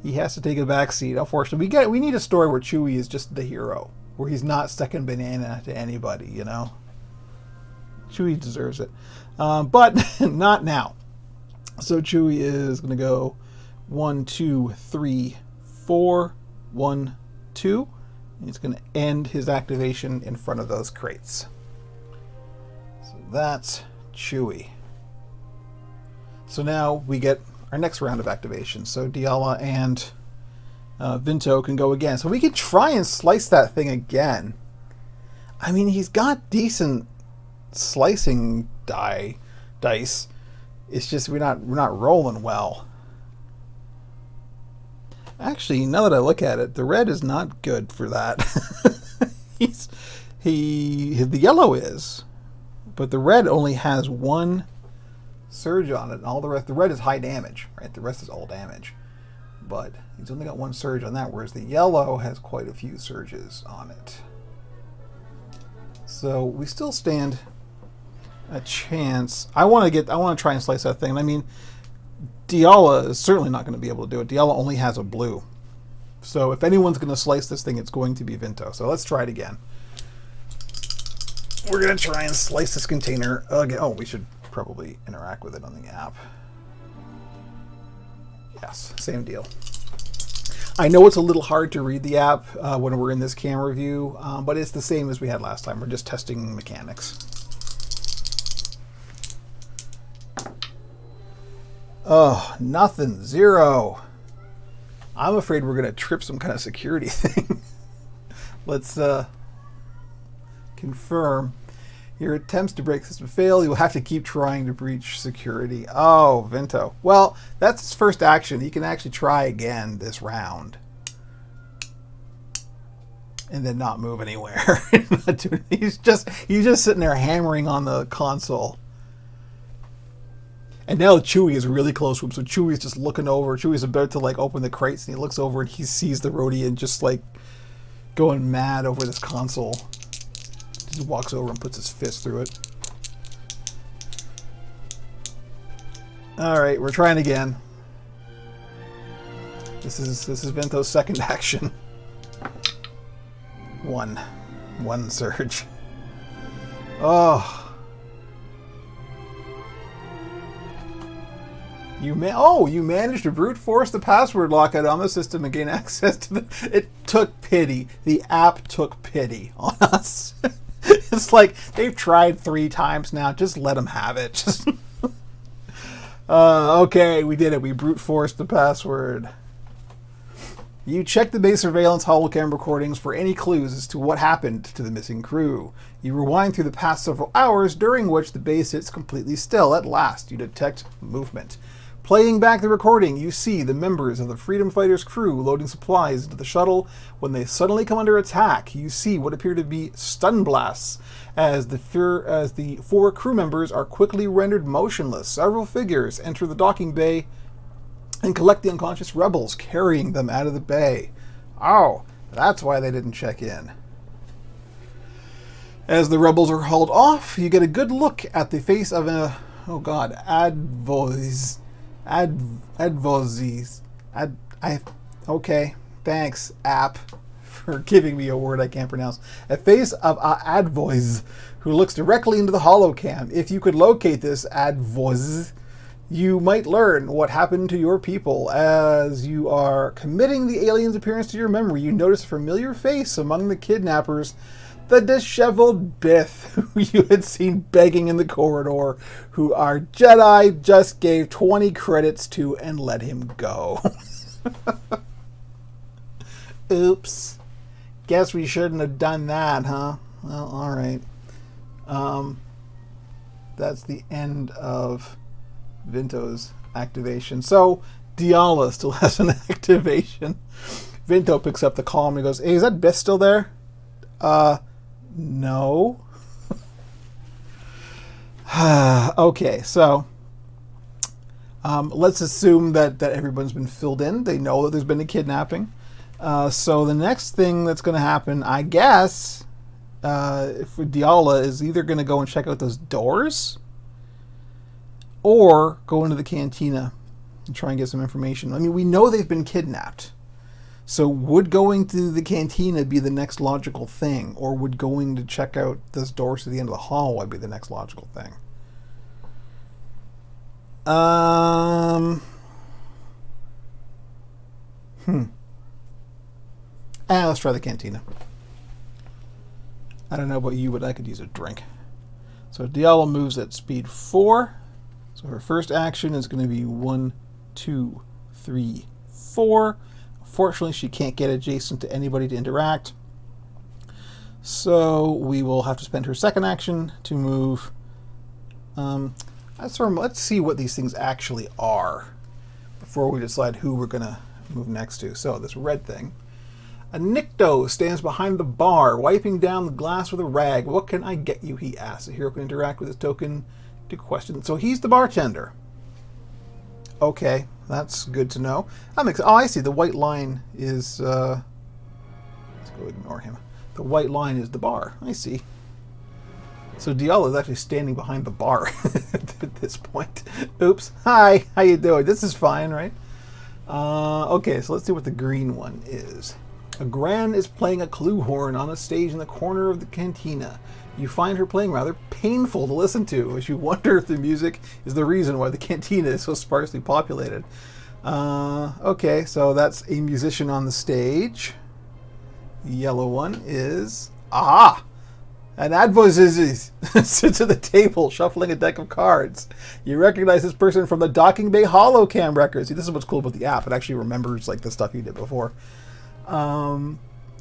[SPEAKER 1] take a backseat. Unfortunately, we need a story where Chewie is just the hero, where he's not second banana to anybody, you know. Chewie deserves it. But not now. So Chewie is going to go 1, 2, 3, 4, 1, 2. He's going to end his activation in front of those crates. So that's Chewie. So now we get our next round of activation. So Diala and Vinto can go again. So we can try and slice that thing again. I mean, he's got decent slicing dice. It's just we're not rolling well. Actually, now that I look at it, the red is not good for that. The yellow is, but the red only has 1 surge on it, and all the rest. The red is high damage, right? The rest is all damage, but he's only got 1 surge on that, whereas the yellow has quite a few surges on it. So we still stand a chance. I want to try and slice that thing. I mean, Diala is certainly not going to be able to do it. Diala only has a blue. So if anyone's going to slice this thing, it's going to be Vinto. So let's try it again. We're going to try and slice this container again. Oh, we should probably interact with it on the app. Yes, same deal. I know it's a little hard to read the app when we're in this camera view, but it's the same as we had last time. We're just testing mechanics. Oh, nothing. 0. I'm afraid we're going to trip some kind of security thing. Let's confirm. Your attempts to break the system fail. You will have to keep trying to breach security. Oh, Vinto. Well, that's his first action. He can actually try again this round. And then not move anywhere. He's just sitting there hammering on the console. And now Chewie is really close to him, so Chewie's just looking over. Chewie's about to like open the crates, and he looks over and he sees the Rodian just like going mad over this console. He just walks over and puts his fist through it. All right, we're trying again. This is Vinto's second action. 1 surge. Oh. You managed to brute force the password lockout on the system and gain access to the... It took pity. The app took pity on us. It's like, they've tried 3 times now. Just let them have it. Just okay, we did it. We brute forced the password. You check the base surveillance holocam recordings for any clues as to what happened to the missing crew. You rewind through the past several hours, during which the base sits completely still. At last, you detect movement. Playing back the recording, you see the members of the Freedom Fighters crew loading supplies into the shuttle. When they suddenly come under attack, you see what appear to be stun blasts as the 4 crew members are quickly rendered motionless. Several figures enter the docking bay and collect the unconscious rebels, carrying them out of the bay. Oh, that's why they didn't check in. As the rebels are hauled off, you get a good look at the face of a, oh god, okay, thanks, app, for giving me a word I can't pronounce. A face of a advoice who looks directly into the holocam. If you could locate this advoice, you might learn what happened to your people. As you are committing the alien's appearance to your memory, you notice a familiar face among the kidnappers. The disheveled Biff, who you had seen begging in the corridor, who our Jedi just gave 20 credits to and let him go. Oops. Guess we shouldn't have done that, huh? Well, alright. That's the end of Vinto's activation. So, Diala still has an activation. Vinto picks up the comm and he goes, hey, is that Biff still there? No. Okay, so let's assume that everyone's been filled in. They know that there's been a kidnapping. So the next thing that's going to happen, I guess, if Diala is either going to go and check out those doors or go into the cantina and try and get some information. I mean, we know they've been kidnapped. So would going to the cantina be the next logical thing? Or would going to check out those doors to the end of the hallway be the next logical thing? Let's try the cantina. I don't know about you, but I could use a drink. So Diala moves at speed 4. So her first action is going to be 1, 2, 3, 4. Fortunately, she can't get adjacent to anybody to interact. So we will have to spend her second action to move. Let's see what these things actually are before we decide who we're going to move next to. So this red thing. A Nikto stands behind the bar, wiping down the glass with a rag. What can I get you, he asks. The hero can interact with his token to question. So he's the bartender. Okay, that's good to know. I see. The white line is... let's go ignore him. The white line is the bar. I see. So Diala is actually standing behind the bar at this point. Oops. Hi, how you doing? This is fine, right? Okay, so let's see what the green one is. A Gran is playing a clue horn on a stage in the corner of the cantina. You find her playing rather painful to listen to, as you wonder if the music is the reason why the cantina is so sparsely populated. Okay, so that's a musician on the stage. The yellow one is... Aha! An advoice sits at the table, shuffling a deck of cards. You recognize this person from the Docking Bay Holocam records. See, this is what's cool about the app. It actually remembers like the stuff you did before.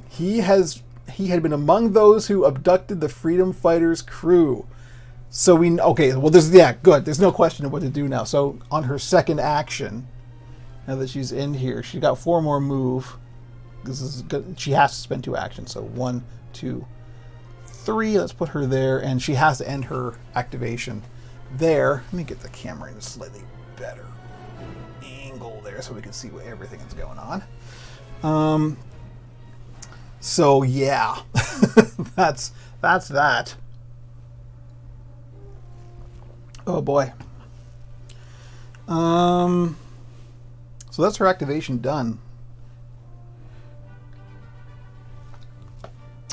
[SPEAKER 1] He had been among those who abducted the Freedom Fighters crew. So good. There's no question of what to do now. So on her second action, now that she's in here, she got 4 more move. This is good. She has to spend 2 actions. So 1, 2, 3. Let's put her there, and she has to end her activation there. Let me get the camera in a slightly better angle there so we can see what everything is going on. So yeah, that's that. Oh boy. So that's her activation done.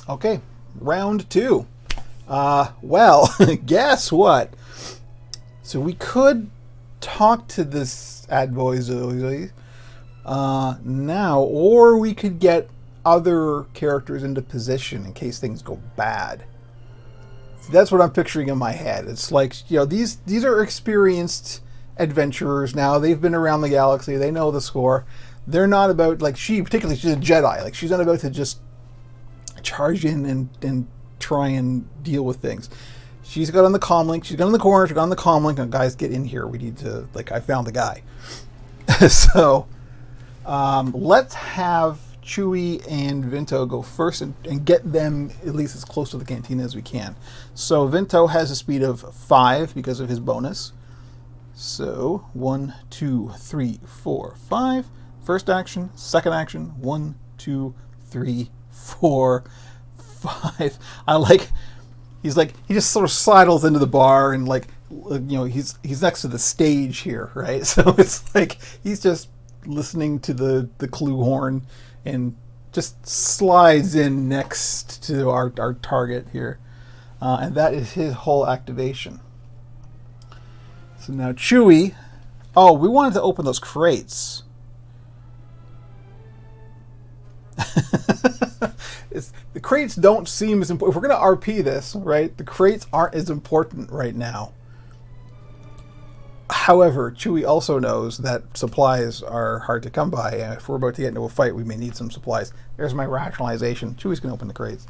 [SPEAKER 1] Okay, round 2. Well, guess what? So we could talk to this advoice now, or we could get other characters into position in case things go bad. That's what I'm picturing in my head. It's like, these are experienced adventurers now. They've been around the galaxy. They know the score. They're not about, like, she's a Jedi. Like, she's not about to just charge in and try and deal with things. She's got on the comm link. She's got in the corner. She's got on the comm link. And guys, get in here. We need to, like, I found the guy. So, let's have Chewie and Vinto go first and get them at least as close to the cantina as we can. So Vinto has a speed of 5 because of his bonus. So 1, 2, 3, 4, 5. First action, second action, 1, 2, 3, 4, 5. I like. He just sort of sidles into the bar and like, you know, he's next to the stage here, right? So it's like he's just listening to the clue horn and just slides in next to our target here. And that is his whole activation. So now Chewie, oh, we wanted to open those crates. The crates don't seem as important. If we're going to RP this, right, the crates aren't as important right now. However, Chewie also knows that supplies are hard to come by, and if we're about to get into a fight, we may need some supplies. There's my rationalization. Chewie's going to open the crates.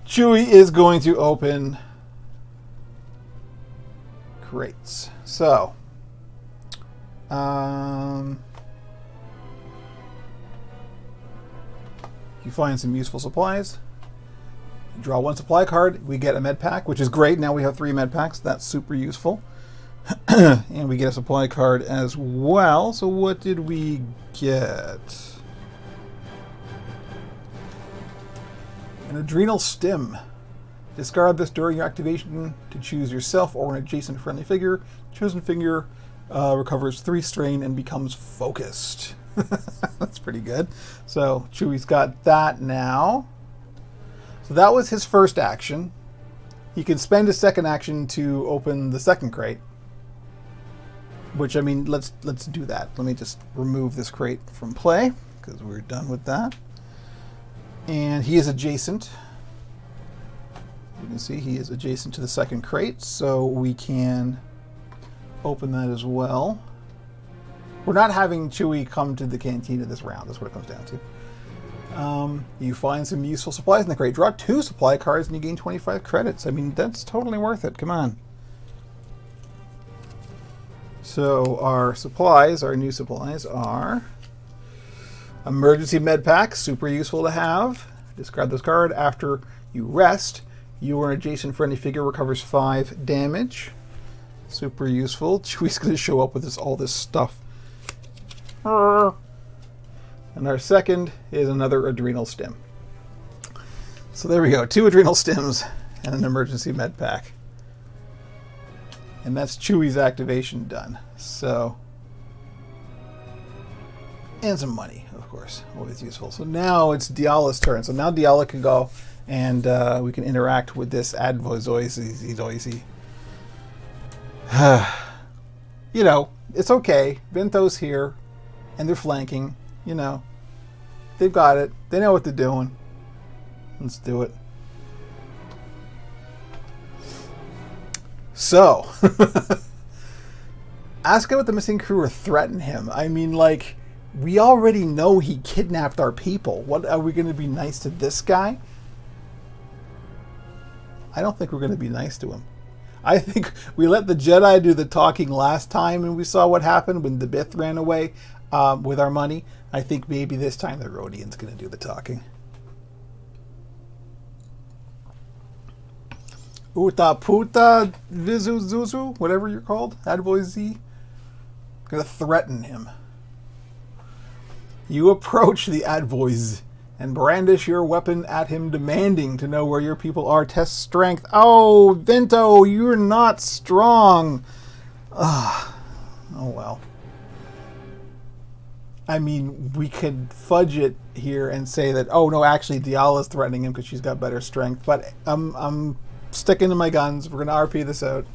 [SPEAKER 1] Chewie is going to open crates. So, you find some useful supplies. You draw 1 supply card. We get a med pack, which is great. Now we have 3 med packs. That's super useful. And we get a supply card as well. So what did we get? An adrenal stim. Discard this during your activation to choose yourself or an adjacent friendly figure. Chosen figure recovers 3 strain and becomes focused. That's pretty good. So Chewie's got that now. So that was his first action. He can spend his second action to open the second crate. Which, I mean, let's do that. Let me just remove this crate from play because we're done with that. And he is adjacent. You can see he is adjacent to the second crate, so we can open that as well. We're not having Chewie come to the cantina this round. That's what it comes down to. You find some useful supplies in the crate. Draw 2 supply cards and you gain 25 credits. I mean, that's totally worth it. Come on. So our supplies, our new supplies are emergency med pack, super useful to have. Discard this card. After you rest, you or an adjacent friendly figure recovers 5 damage. Super useful. Chewie's going to show up with all this stuff. And our second is another adrenal stim. So there we go. 2 adrenal stims and an emergency med pack. And that's Chewie's activation done. So, and some money, of course, always useful. So now it's Diala's turn. So now Diala can go and we can interact with this advoizoisi. You know, it's okay. Vinto's here and they're flanking. You know, they've got it. They know what they're doing. Let's do it. So, ask about the missing crew or threaten him. I mean, like, we already know he kidnapped our people. What, are we going to be nice to this guy? I don't think we're going to be nice to him. I think we let the Jedi do the talking last time and we saw what happened when the Bith ran away with our money. I think maybe this time the Rhodian's going to do the talking. Uta puta vizu zuzu, whatever you're called, advoizi. Gonna threaten him. You approach the advoiz and brandish your weapon at him, demanding to know where your people are. Test strength. Oh, Vinto, you're not strong. Oh well. I mean, we could fudge it here and say that, oh no, actually Diala's threatening him because she's got better strength. But I'm sticking to my guns. We're gonna RP this out.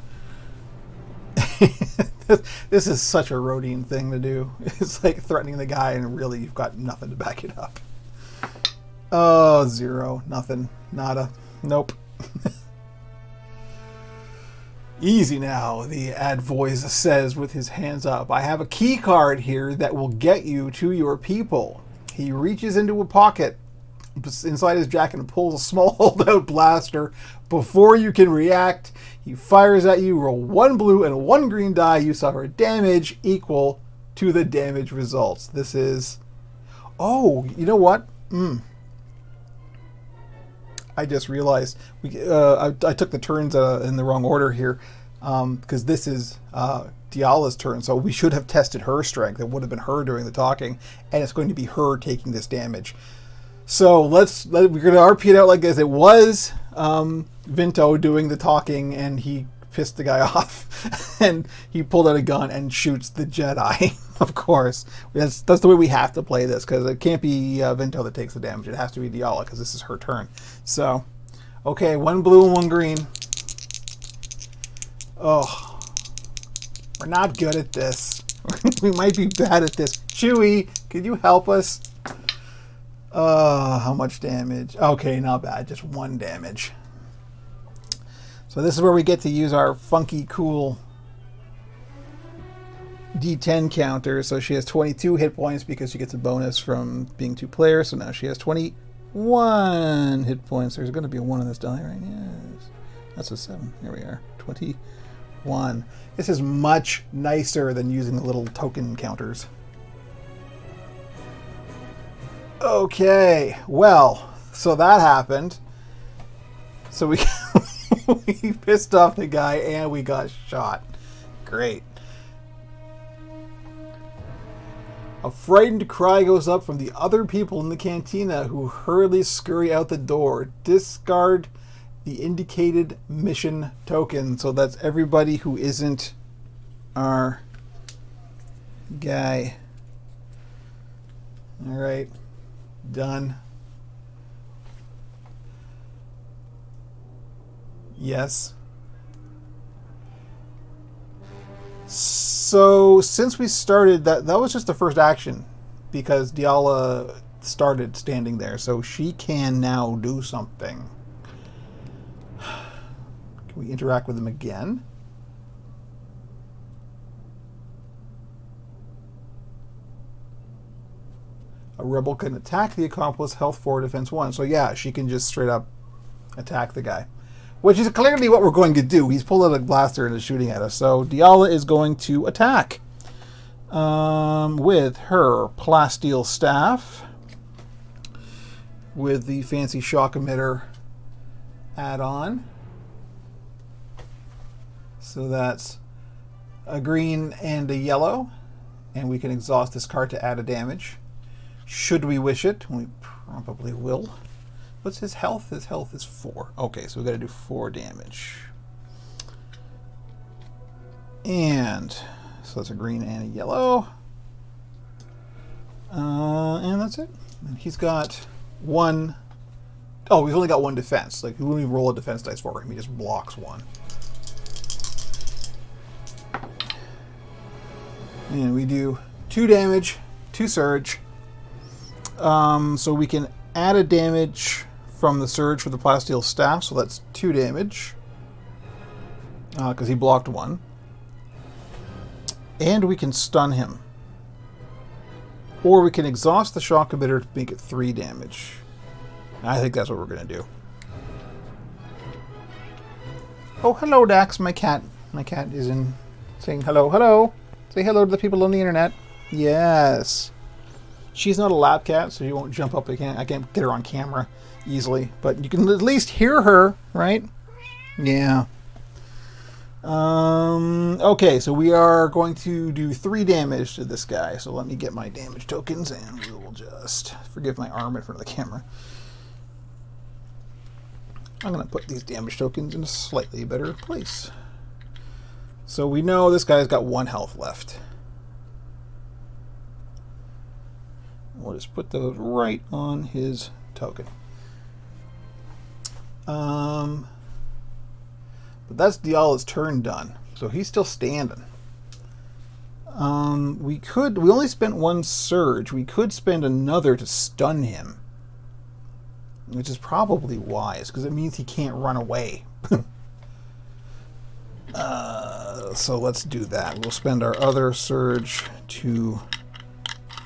[SPEAKER 1] This is such a Rhodian thing to do. It's like threatening the guy and really you've got nothing to back it up. Oh, 0, nothing, nada, nope. Easy now, the advoice says with his hands up. I have a key card here that will get you to your people. He reaches into a pocket inside his jacket and pulls a small holdout blaster. Before you can react, he fires at you. Roll 1 blue and 1 green die. You suffer damage equal to the damage results. This is... Oh, you know what? I just realized I took the turns in the wrong order here, because this is Diala's turn, so we should have tested her strength. It would have been her doing the talking, and it's going to be her taking this damage. So we're going to RP it out like this. It was Vinto doing the talking, and he pissed the guy off, and he pulled out a gun and shoots the Jedi. Of course, that's the way we have to play this, because it can't be Vinto that takes the damage. It has to be Diala, because this is her turn. So, okay, 1 blue and 1 green. Oh, we're not good at this. We might be bad at this. Chewie, could you help us? How much damage? Okay, not bad. Just 1 damage. So this is where we get to use our funky, cool D10 counter. So she has 22 hit points because she gets a bonus from being 2 players. So now she has 21 hit points. There's going to be a 1 on this die, right? Yes. That's a 7. Here we are. 21. This is much nicer than using the little token counters. Okay. Well, so that happened. So we we pissed off the guy and we got shot. Great. A frightened cry goes up from the other people in the cantina, who hurriedly scurry out the door. Discard the indicated mission token. So that's everybody who isn't our guy. All right. Done. Yes. So since we started, that was just the first action, because Diala started standing there, so she can now do something. Can we interact with him again? A rebel can attack the accomplice, health 4, defense 1. So yeah, she can just straight up attack the guy, which is clearly what we're going to do. He's pulled out a blaster and is shooting at us. So Diala is going to attack with her plasteel staff with the fancy shock emitter add-on. So that's a green and a yellow, and we can exhaust this card to add a damage should we wish it. We probably will. What's his health? His health is 4. Okay, so we've got to do 4 damage. And so that's a green and a yellow. And that's it. And he's got 1. Oh, we've only got 1 defense. Like, when we roll a defense dice for him, he just blocks 1. And we do 2 damage, 2 surge. So we can add a damage from the surge for the plasteel staff, so that's 2 damage, because he blocked 1. And we can stun him. Or we can exhaust the shock emitter to make it 3 damage. I think that's what we're going to do. Oh, hello, Dax, my cat. My cat is in saying hello. Hello. Say hello to the people on the internet. Yes. She's not a lap cat, so you won't jump up. I can't get her on camera easily, but you can at least hear her, right? Yeah. Okay, so we are going to do 3 damage to this guy. So let me get my damage tokens, and we will just forgive my arm in front of the camera. I'm going to put these damage tokens in a slightly better place. So we know this guy's got 1 health left. We'll just put those right on his token. But that's Diala's turn done. So he's still standing. We only spent 1 surge. We could spend another to stun him, which is probably wise, because it means he can't run away. So let's do that. We'll spend our other surge to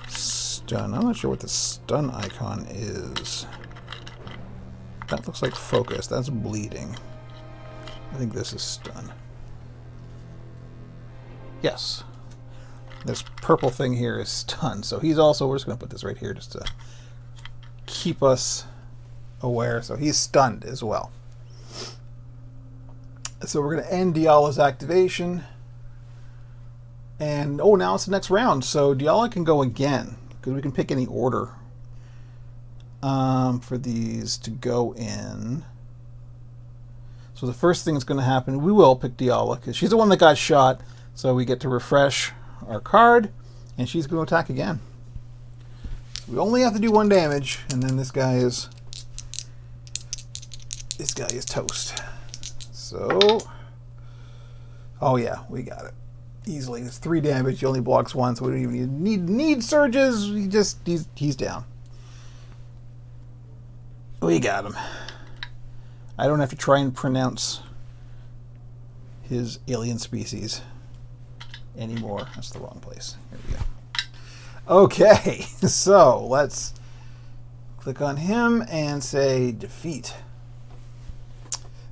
[SPEAKER 1] stun. I'm not sure what the stun icon is. That looks like focus. That's bleeding. I think this is stun. Yes. This purple thing here is stun. So he's also, we're just going to put this right here just to keep us aware. So he's stunned as well. So we're going to end Diala's activation. And, oh, now it's the next round. So Diala can go again, because we can pick any order for these to go in. So the first thing that's going to happen, we will pick Diala, because she's the one that got shot. So we get to refresh our card, and she's going to attack again. So we only have to do 1 damage, and then this guy is toast. So, oh yeah, we got it easily. It's 3 damage. He only blocks 1, so we don't even need surges. He's down. We got him. I don't have to try and pronounce his alien species anymore. That's the wrong place. Here we go. Okay, so let's click on him and say defeat.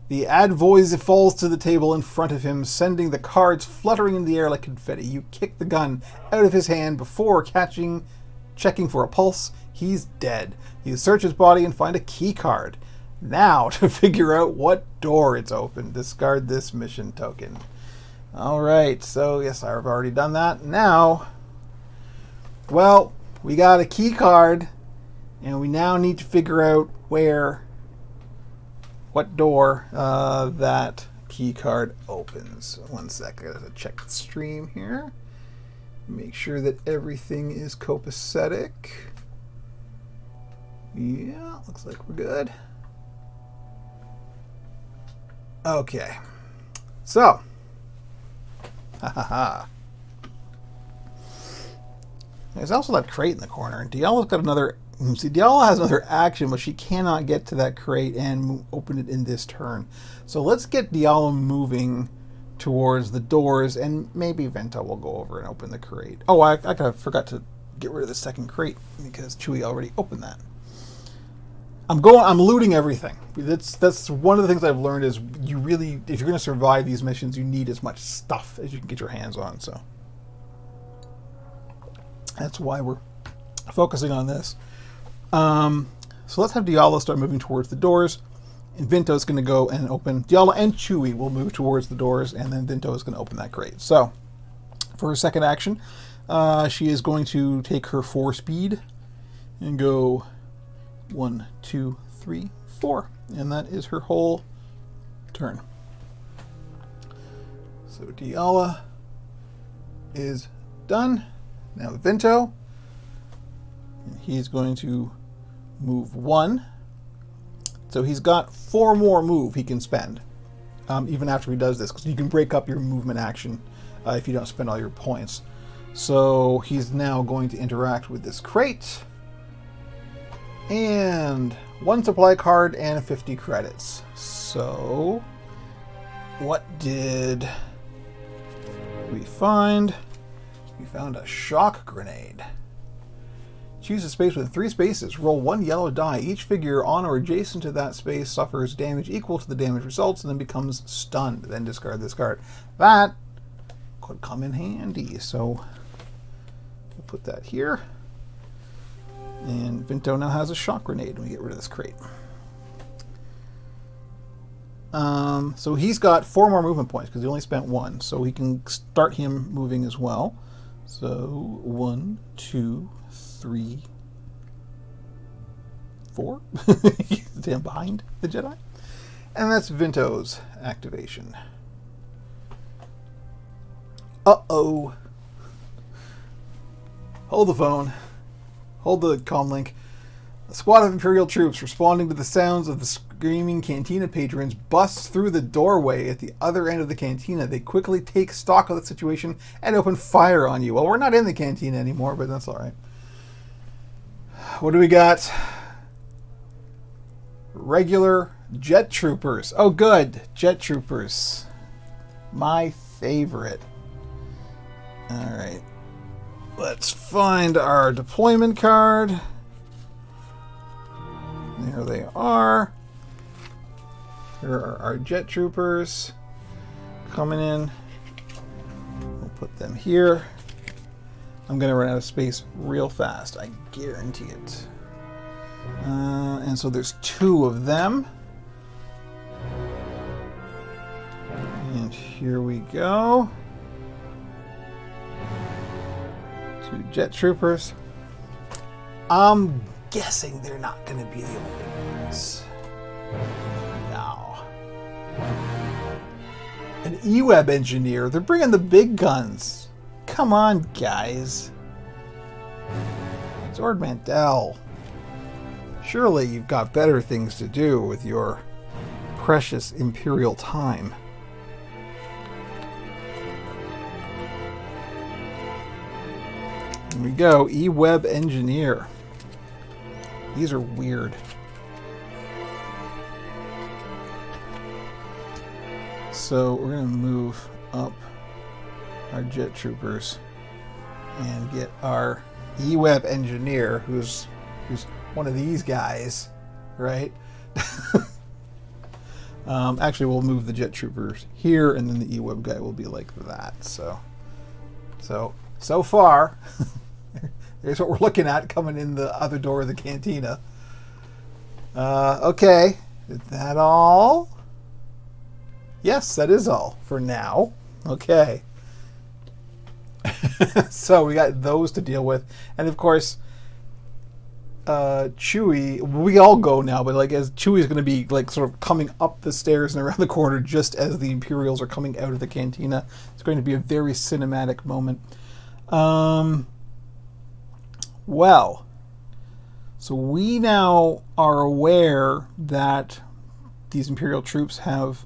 [SPEAKER 1] The advoice falls to the table in front of him, sending the cards fluttering in the air like confetti. You kick the gun out of his hand before checking for a pulse. He's dead. You search his body and find a key card. Now, to figure out what door it's open, discard this mission token. Alright, so yes, I've already done that. Now, well, we got a key card, and we now need to figure out what door that key card opens. 1 second, I gotta check the stream here. Make sure that everything is copacetic. Yeah, looks like we're good. Okay, so, there's also that crate in the corner. Diala's got another. See, Diala has another action, but she cannot get to that crate and open it in this turn. So let's get Diala moving towards the doors, and maybe Vento will go over and open the crate. Oh, I forgot to get rid of the second crate because Chewie already opened that. I'm looting everything. That's one of the things I've learned is you really, if you're going to survive these missions, you need as much stuff as you can get your hands on. So that's why we're focusing on this. So let's have Diala start moving towards the doors, and Vinto's going to go and open. Diala and Chewie will move towards the doors, and then Vinto is going to open that crate. So for her second action, she is going to take her 4 speed and go 1, 2, 3, 4, and that is her whole turn. So Diala is done. Now Vinto, he's going to move 1. So he's got 4 more move he can spend, even after he does this, because you can break up your movement action if you don't spend all your points. So he's now going to interact with this crate. And 1 supply card and 50 credits. So what did we find? We found a shock grenade. Choose a space with 3 spaces. Roll 1 yellow die. Each figure on or adjacent to that space suffers damage equal to the damage results and then becomes stunned. Then discard this card. That could come in handy. So we'll put that here. And Vinto now has a shock grenade when we get rid of this crate. So he's got 4 more movement points because he only spent 1. So we can start him moving as well. So 1, 2, 3, 4. Damn, behind the Jedi. And that's Vinto's activation. Uh-oh. Hold the phone. Hold the comm link. A squad of Imperial troops responding to the sounds of the screaming cantina patrons busts through the doorway at the other end of the cantina. They quickly take stock of the situation and open fire on you. Well, we're not in the cantina anymore, but that's all right. What do we got? Regular jet troopers. Oh, good. Jet troopers. My favorite. All right. Let's find our deployment card. There they are. Here are our jet troopers coming in. We'll put them here. I'm going to run out of space real fast. I guarantee it. And so there's 2 of them. And here we go. 2 jet troopers. I'm guessing they're not going to be the only ones. No. An E-Web engineer. They're bringing the big guns. Come on, guys. It's ORD Mantell. Surely you've got better things to do with your precious Imperial time. Here we go. E-Web engineer. These are weird. So we're going to move up our jet troopers and get our E-Web engineer, who's one of these guys, right? Actually, we'll move the jet troopers here, and then the E-Web guy will be like that. So far, here's what we're looking at coming in the other door of the cantina. Okay, is that all? Yes, that is all for now. Okay. So we got those to deal with, and of course, Chewie. We all go now, but like as Chewie's going to be like sort of coming up the stairs and around the corner just as the Imperials are coming out of the cantina. It's going to be a very cinematic moment. Well, so we now are aware that these Imperial troops have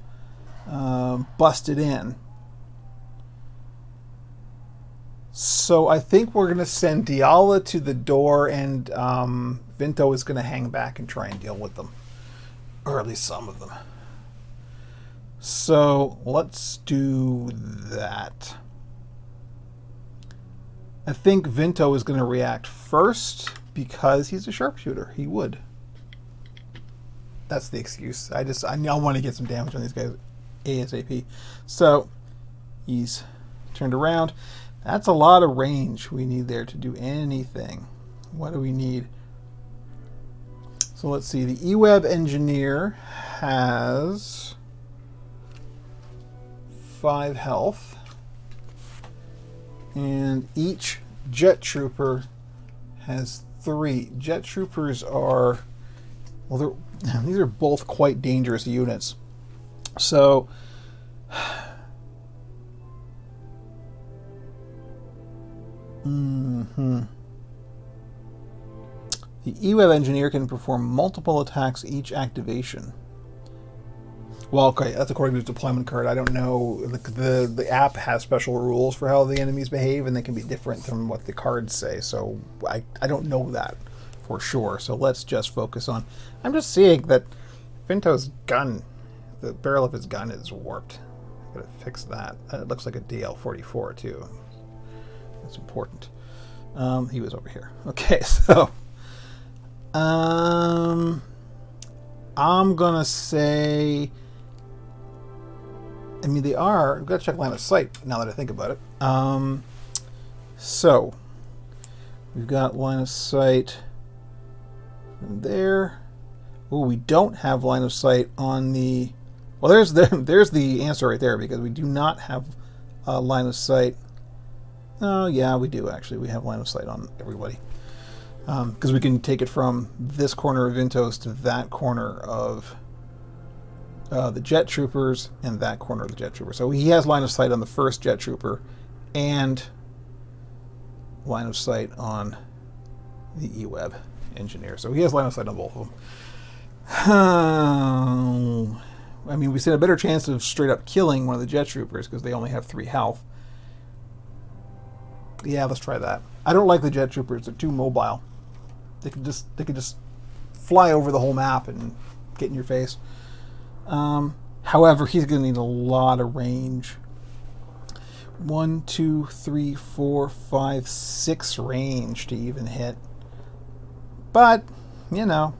[SPEAKER 1] busted in. So I think we're going to send Diala to the door, and Vinto is going to hang back and try and deal with them. Or at least some of them. So let's do that. I think Vinto is going to react first because he's a sharpshooter. He would. That's the excuse. I want to get some damage on these guys ASAP. So he's turned around. That's a lot of range we need there to do anything. What do we need? So let's see. The E-Web engineer has 5 health. And each jet trooper has 3. Jet troopers are, well, these are both quite dangerous units. So, the E-Web engineer can perform multiple attacks each activation. Well, okay, that's according to his deployment card. I don't know. The app has special rules for how the enemies behave, and they can be different from what the cards say. So I don't know that for sure. So let's just focus on... I'm just seeing that Vinto's gun, the barrel of his gun is warped. I've got to fix that. It looks like a DL-44 too. That's important. He was over here. Okay, so... I'm going to say... I mean, they are... We've got to check line of sight now that I think about it. So, we've got line of sight from there. Oh, we don't have line of sight on the... Well, there's the answer right there, because we do not have line of sight. Oh, yeah, we do, actually. We have line of sight on everybody. Because we can take it from this corner of Vintos to that corner of... the jet troopers and that corner of the jet trooper. So he has line of sight on the first jet trooper and line of sight on the E-Web engineer. So he has line of sight on both of them. I mean, we stand a better chance of straight up killing one of the jet troopers because they only have 3 health. Yeah, let's try that. I don't like the jet troopers. They're too mobile. They could just fly over the whole map and get in your face. However, he's going to need a lot of range. 1, 2, 3, 4, 5, 6 range to even hit. But, you know.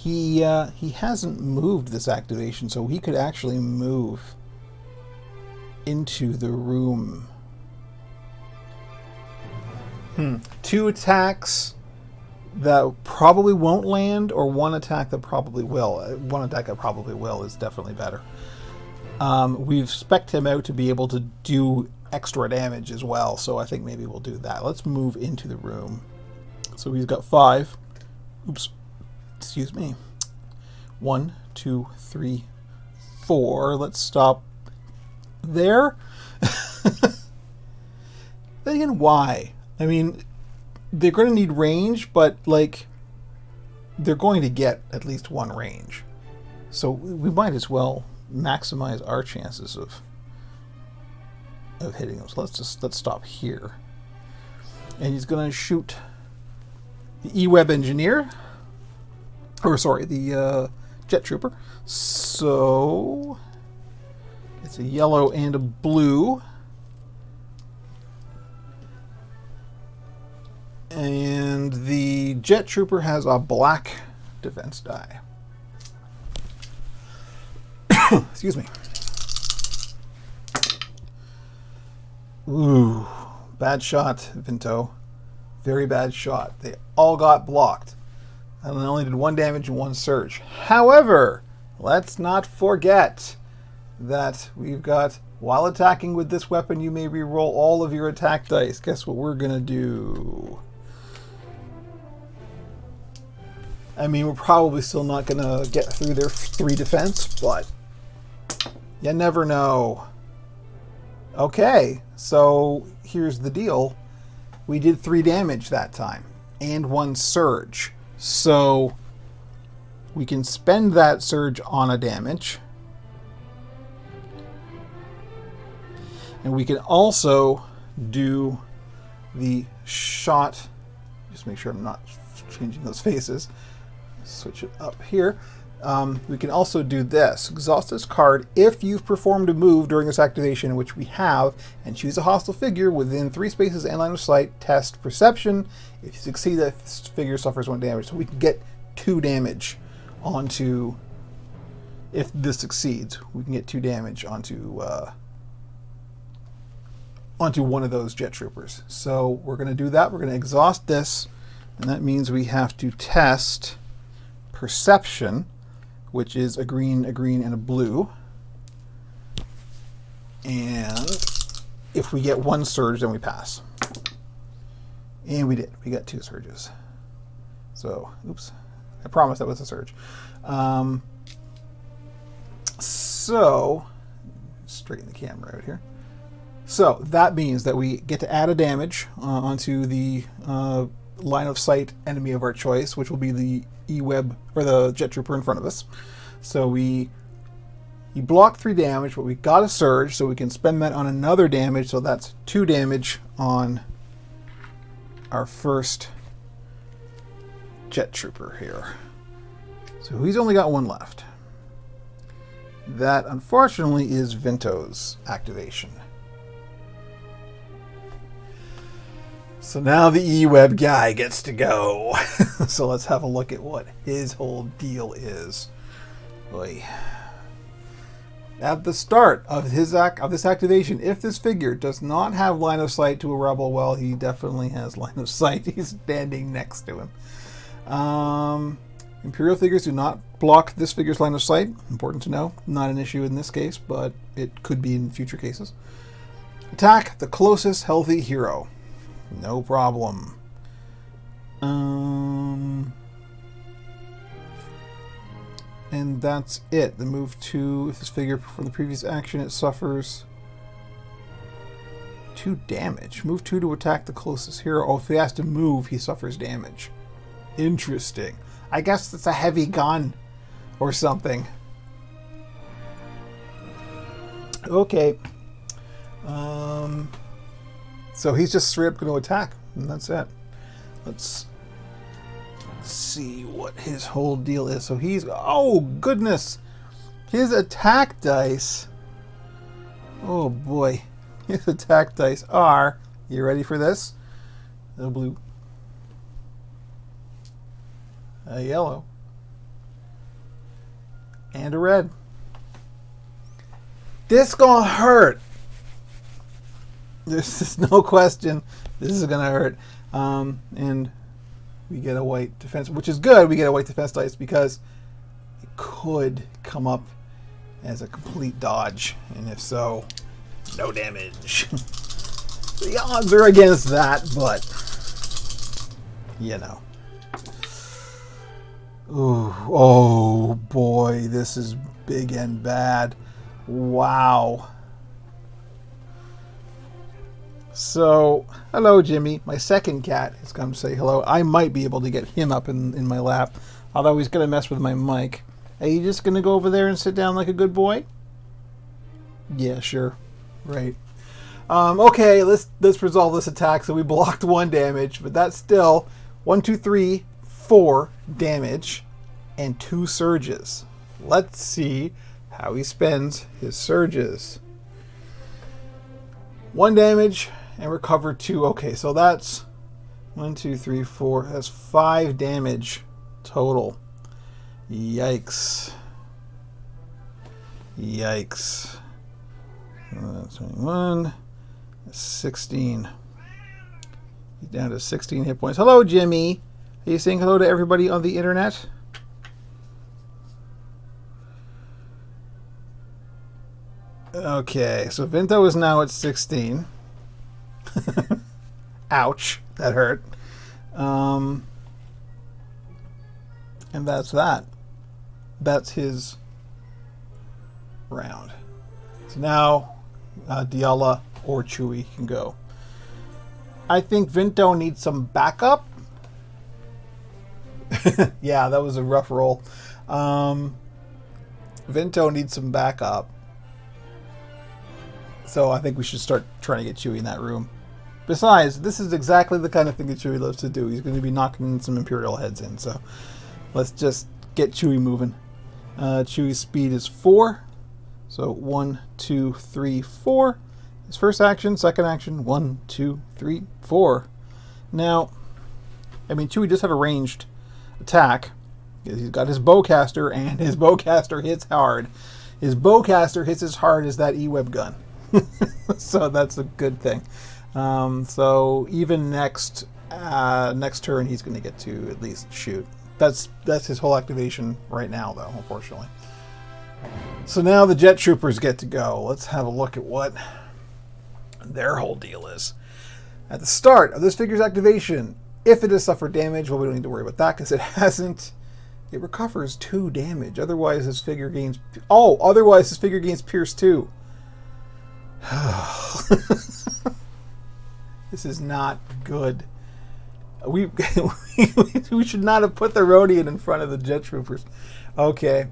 [SPEAKER 1] He hasn't moved this activation, so he could actually move into the room. 2 attacks that probably won't land, or 1 attack that probably will. 1 attack that probably will is definitely better. We've spec'd him out to be able to do extra damage as well, so I think maybe we'll do that. Let's move into the room. So he's got 5. Oops. Excuse me. 1, 2, 3, 4. Let's stop there. Then again, why? I mean, they're going to need range, but like, they're going to get at least 1 range. So we might as well maximize our chances of hitting them. So let's stop here. And he's going to shoot the E-Web engineer, or sorry, the jet trooper. So it's a yellow and a blue. And the jet trooper has a black defense die. Excuse me. Ooh, bad shot, Vinto. Very bad shot. They all got blocked. And I only did 1 damage and 1 surge. However, let's not forget that we've got, while attacking with this weapon, you may re-roll all of your attack dice. Guess what we're going to do? I mean, we're probably still not going to get through their 3 defense, but you never know. Okay, so here's the deal. We did 3 damage that time, and 1 surge. So we can spend that surge on a damage. And we can also do the shot. Just make sure I'm not changing those faces. Switch it up here. We can also do this. Exhaust this card if you've performed a move during this activation, which we have, and choose a hostile figure within 3 spaces and line of sight. Test perception. If you succeed, that figure suffers 1 damage. So we can get 2 damage onto, if this succeeds, we can get 2 damage onto one of those jet troopers. So we're going to do that. We're going to exhaust this, and that means we have to test perception, which is a green, and a blue. And if we get 1 surge, then we pass. And we did. We got 2 surges. So, oops. I promised that was a surge. So, straighten the camera out here. So, that means that we get to add a damage onto the line of sight enemy of our choice, which will be the E-Web, or the jet trooper in front of us. So we blocked 3 damage, but we got a surge, so we can spend that on another damage, so that's 2 damage on our first jet trooper here. So he's only got 1 left. That, unfortunately, is Vinto's activation. So now the E-Web guy gets to go. So let's have a look at what his whole deal is. Boy. At the start of this activation, if this figure does not have line of sight to a rebel, well, he definitely has line of sight. He's standing next to him. Imperial figures do not block this figure's line of sight. Important to know. Not an issue in this case, but it could be in future cases. Attack the closest healthy hero. No problem. And that's it. The move 2, if this figure from the previous action, it suffers 2 damage. Move 2 to attack the closest hero. Oh, if he has to move, he suffers damage. Interesting. I guess it's a heavy gun or something. Okay. So he's just straight up going to attack, and that's it. Let's see what his whole deal is. So he's, oh goodness, his attack dice. Oh boy, his attack dice are, you ready for this? A blue, a yellow, And a red. This gonna hurt. There's just no question. This is gonna hurt. And we get a white defense, which is good. We get a white defense dice because it could come up as a complete dodge. And if so, no damage. The odds are against that, but you know. Ooh, oh boy, this is big and bad. Wow. So, hello Jimmy. My second cat has come to say hello. I might be able to get him up in my lap, although he's going to mess with my mic. Are you just going to go over there and sit down like a good boy? Yeah, sure. Right. Okay, let's resolve this attack. So we blocked 1 damage, but that's still 1, 2, 3, 4 damage and 2 surges. Let's see how he spends his surges. 1 damage and recover 2. Okay, so that's 1, 2, 3, 4. That's 5 damage total. Yikes. Yikes. That's 21. 16. He's down to 16 hit points. Hello, Jimmy. Are you saying hello to everybody on the internet? Okay, so Vinto is now at 16. Ouch, that hurt. And that's that. That's his round. So now Diala or Chewie can go. I think Vinto needs some backup. Yeah, that was a rough roll. Vinto needs some backup. So I think we should start trying to get Chewie in that room. Besides, this is exactly the kind of thing that Chewie loves to do. He's going to be knocking some Imperial heads in. So let's just get Chewie moving. Chewie's speed is 4. So 1, 2, 3, 4. His first action, second action, 1, 2, 3, 4. Now, I mean, Chewie does have a ranged attack. He's got his bowcaster, and his bowcaster hits hard. His bowcaster hits as hard as that E-web gun. So that's a good thing. So even next turn, he's going to get to at least shoot. That's his whole activation right now, though, unfortunately. So now the jet troopers get to go. Let's have a look at what their whole deal is. At the start of this figure's activation, if it has suffered damage, well, we don't need to worry about that because it hasn't. It recovers 2 damage. Otherwise, this figure gains. Oh, otherwise this figure gains Pierce 2. This is not good. We should not have put the Rhodian in front of the jet troopers. Okay.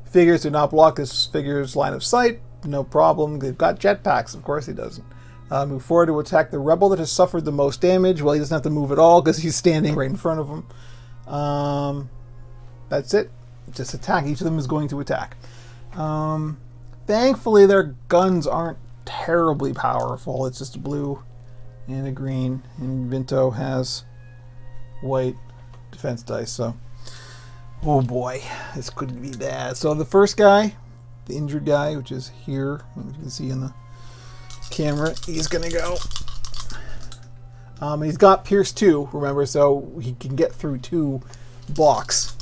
[SPEAKER 1] Figures do not block this figure's line of sight. No problem. They've got jetpacks. Of course he doesn't. Move forward to attack the rebel that has suffered the most damage. Well, he doesn't have to move at all because he's standing right in front of him. That's it. Just attack. Each of them is going to attack. Thankfully, their guns aren't terribly powerful. It's just a blue and a green. And Vinto has white defense dice, so... Oh boy, this could be bad. So the first guy, the injured guy, which is here, you can see in the camera, he's gonna go. He's got Pierce 2, remember, so he can get through 2 blocks.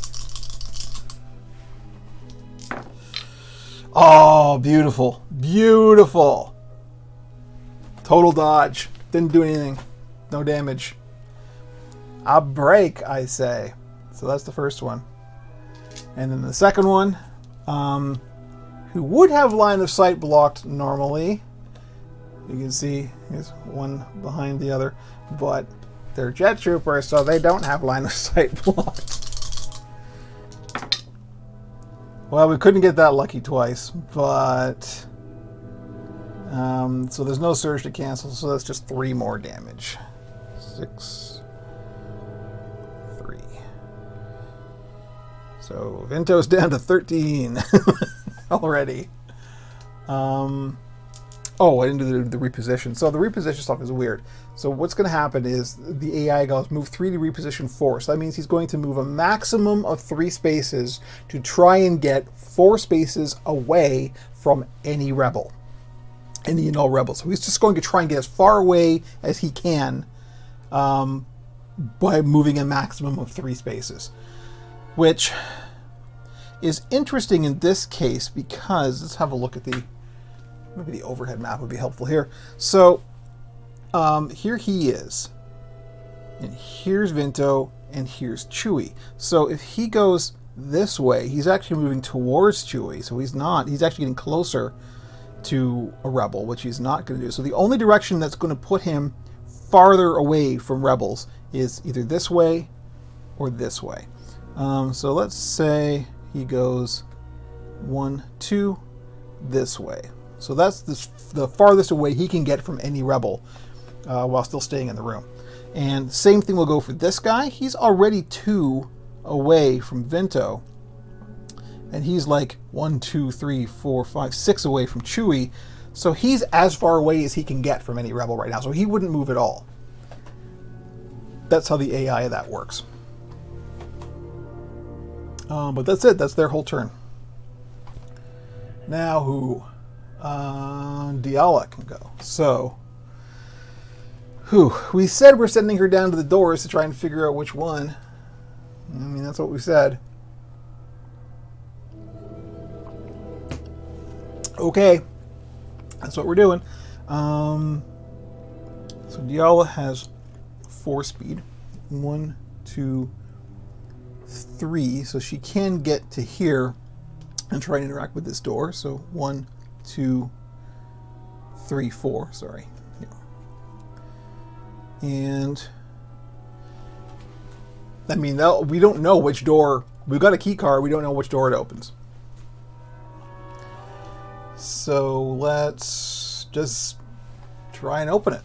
[SPEAKER 1] Oh, beautiful, beautiful. Total dodge, didn't do anything, no damage. A break, I say. So that's the first one. And then the second one, who would have line of sight blocked normally. You can see there's one behind the other, but they're jet troopers, so they don't have line of sight blocked. Well, we couldn't get that lucky twice, but so there's no surge to cancel, so that's just 3 more damage. 6, 3. So Vinto's down to 13 already. Oh, I didn't do the reposition. So the reposition stuff is weird. So what's going to happen is the AI goes move 3 to reposition 4. So that means he's going to move a maximum of 3 spaces to try and get 4 spaces away from any rebel. Any null rebel. So he's just going to try and get as far away as he can by moving a maximum of 3 spaces. Which is interesting in this case because, let's have a look at maybe the overhead map would be helpful here. So here he is, and here's Vinto, and here's Chewie. So if he goes this way, he's actually moving towards Chewie. So he's actually getting closer to a rebel, which he's not going to do. So the only direction that's going to put him farther away from rebels is either this way or this way. So let's say he goes 1, 2, this way. So that's the farthest away he can get from any rebel while still staying in the room. And same thing will go for this guy. He's already 2 away from Vinto. And he's like 1, 2, 3, 4, 5, 6 away from Chewie. So he's as far away as he can get from any rebel right now. So he wouldn't move at all. That's how the AI of that works. But that's it. That's their whole turn. Now who? Diala can go. So, we said we're sending her down to the doors to try and figure out which one. I mean, that's what we said. Okay, that's what we're doing. So Diala has 4 speed. 1, 2, 3. So she can get to here and try and interact with this door. So 1, 2, 3, 4. Sorry. Yeah. And I mean, we don't know which door. We've got a key card. We don't know which door it opens. So let's just try and open it.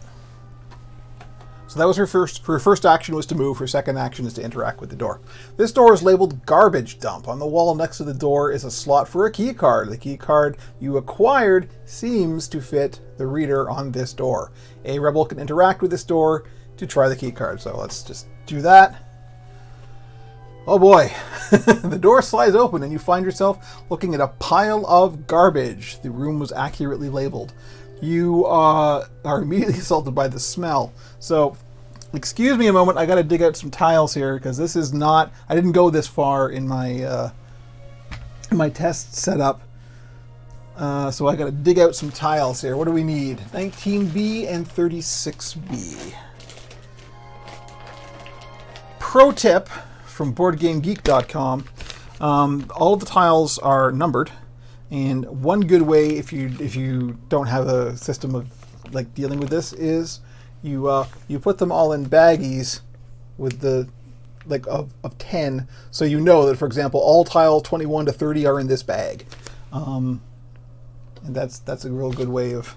[SPEAKER 1] So that was her first. Her first action was to move. Her second action is to interact with the door. This door is labeled garbage dump. On the wall next to the door is a slot for a key card. The key card you acquired seems to fit the reader on this door. A rebel can interact with this door to try the key card. So let's just do that. Oh boy, the door slides open and you find yourself looking at a pile of garbage. The room was accurately labeled. You are immediately assaulted by the smell. So, excuse me a moment, I gotta dig out some tiles here because this is not, I didn't go this far in my test setup. So I gotta dig out some tiles here. What do we need? 19B and 36B. Pro tip from BoardGameGeek.com, all of the tiles are numbered, and one good way if you don't have a system of like dealing with this is you put them all in baggies with the of 10, so you know that, for example, all tiles 21 to 30 are in this bag, and that's a real good way of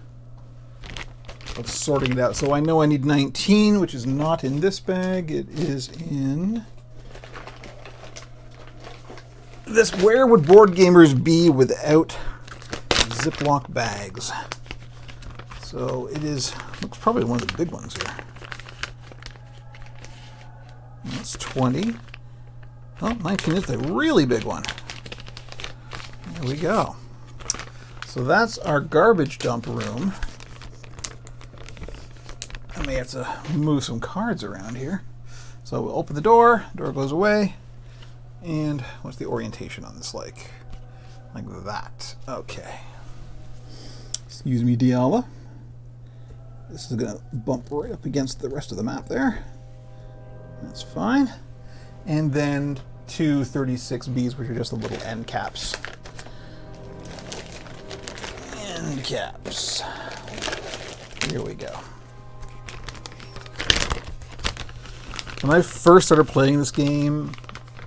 [SPEAKER 1] sorting it out. So I know I need 19, which is not in this bag. It is in this. Where would board gamers be without Ziploc bags? So it is, looks probably one of the big ones here. That's 20. Oh, 19 is the really big one. There we go. So that's our garbage dump room. I may have to move some cards around here. So we'll open the door goes away. And what's the orientation on this like? Like that. Okay. Excuse me, Diala. This is going to bump right up against the rest of the map there. That's fine. And then 2 36Bs, which are just the little end caps. End caps. Here we go. When I first started playing this game,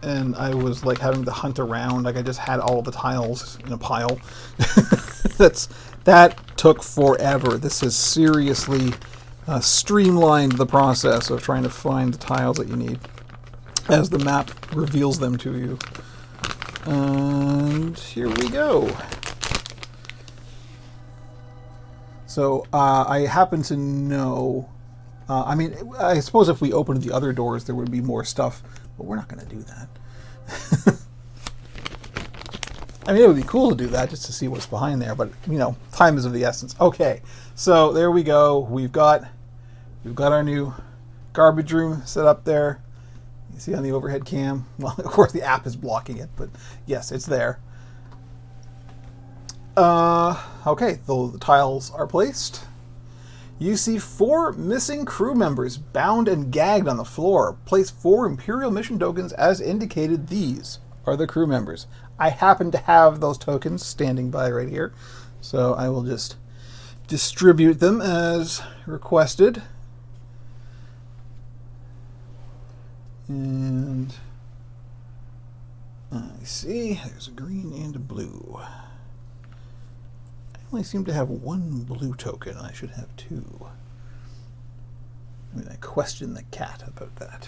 [SPEAKER 1] and I was like having to hunt around, like I just had all the tiles in a pile. That took forever. This has seriously streamlined the process of trying to find the tiles that you need as the map reveals them to you. And here we go. So I happen to know. I mean, I suppose if we opened the other doors, there would be more stuff, but we're not going to do that. I mean, it would be cool to do that just to see what's behind there, but you know, time is of the essence. Okay, so there we go. We've got our new garbage room set up there. You see on the overhead cam. Well, of course, the app is blocking it, but yes, it's there. Okay, the tiles are placed. You see 4 missing crew members bound and gagged on the floor. Place 4 Imperial mission tokens as indicated. These are the crew members. I happen to have those tokens standing by right here, so I will just distribute them as requested. And I see there's a green and a blue. I only seem to have 1 blue token. I should have 2. I mean, I question the cat about that.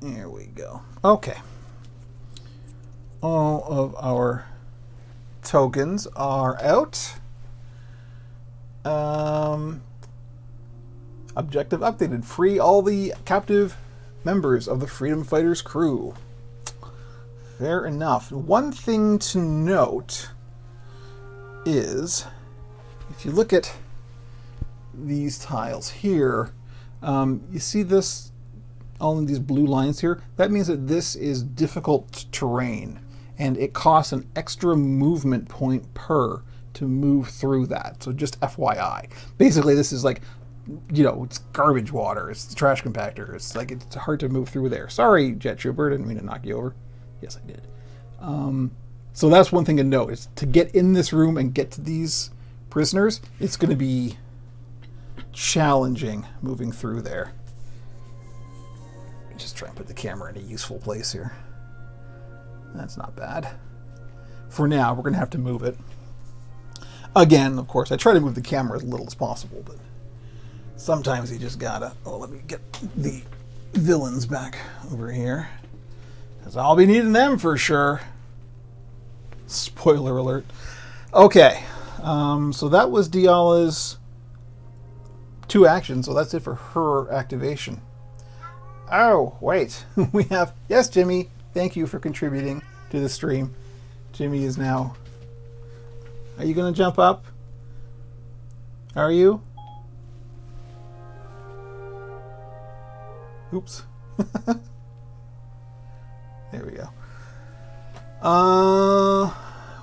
[SPEAKER 1] There we go. Okay. All of our tokens are out. Objective updated. Free all the captive members of the Freedom Fighters crew. Fair enough. One thing to note is, if you look at these tiles here, you see this, all of these blue lines here? That means that this is difficult terrain, and it costs an extra movement point per to move through that. So just FYI. Basically, this is like, you know, it's garbage water. It's the trash compactor. It's like, it's hard to move through there. Sorry, Jet Trooper. Didn't mean to knock you over. Yes, I did. So that's one thing to note, is to get in this room and get to these prisoners, it's going to be challenging moving through there. Just try and put the camera in a useful place here. That's not bad. For now, we're going to have to move it. Again, of course, I try to move the camera as little as possible, but sometimes you just gotta... Oh, let me get the villains back over here, because I'll be needing them for sure. Spoiler alert. Okay, so that was Diala's 2 actions, so that's it for her activation. Oh, wait. We have... Yes, Jimmy, thank you for contributing to the stream. Jimmy is now... Are you going to jump up? Are you? Oops. There we go.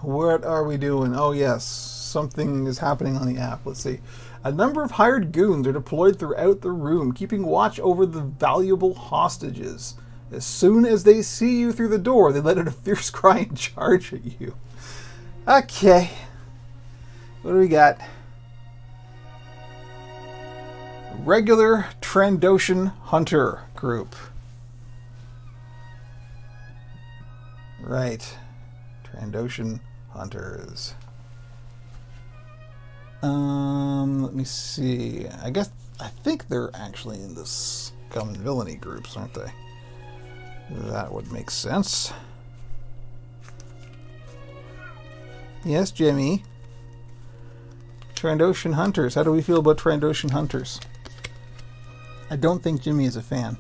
[SPEAKER 1] What are we doing? Oh, yes. Something is happening on the app. Let's see. A number of hired goons are deployed throughout the room, keeping watch over the valuable hostages. As soon as they see you through the door, they let out a fierce cry and charge at you. Okay. What do we got? Regular Trandoshan Hunter group. Right. Trandoshan Hunters. Let me see. I think they're actually in the Scum and Villainy groups, aren't they? That would make sense. Yes, Jimmy. Trandoshan Hunters. How do we feel about Trandoshan Hunters? I don't think Jimmy is a fan.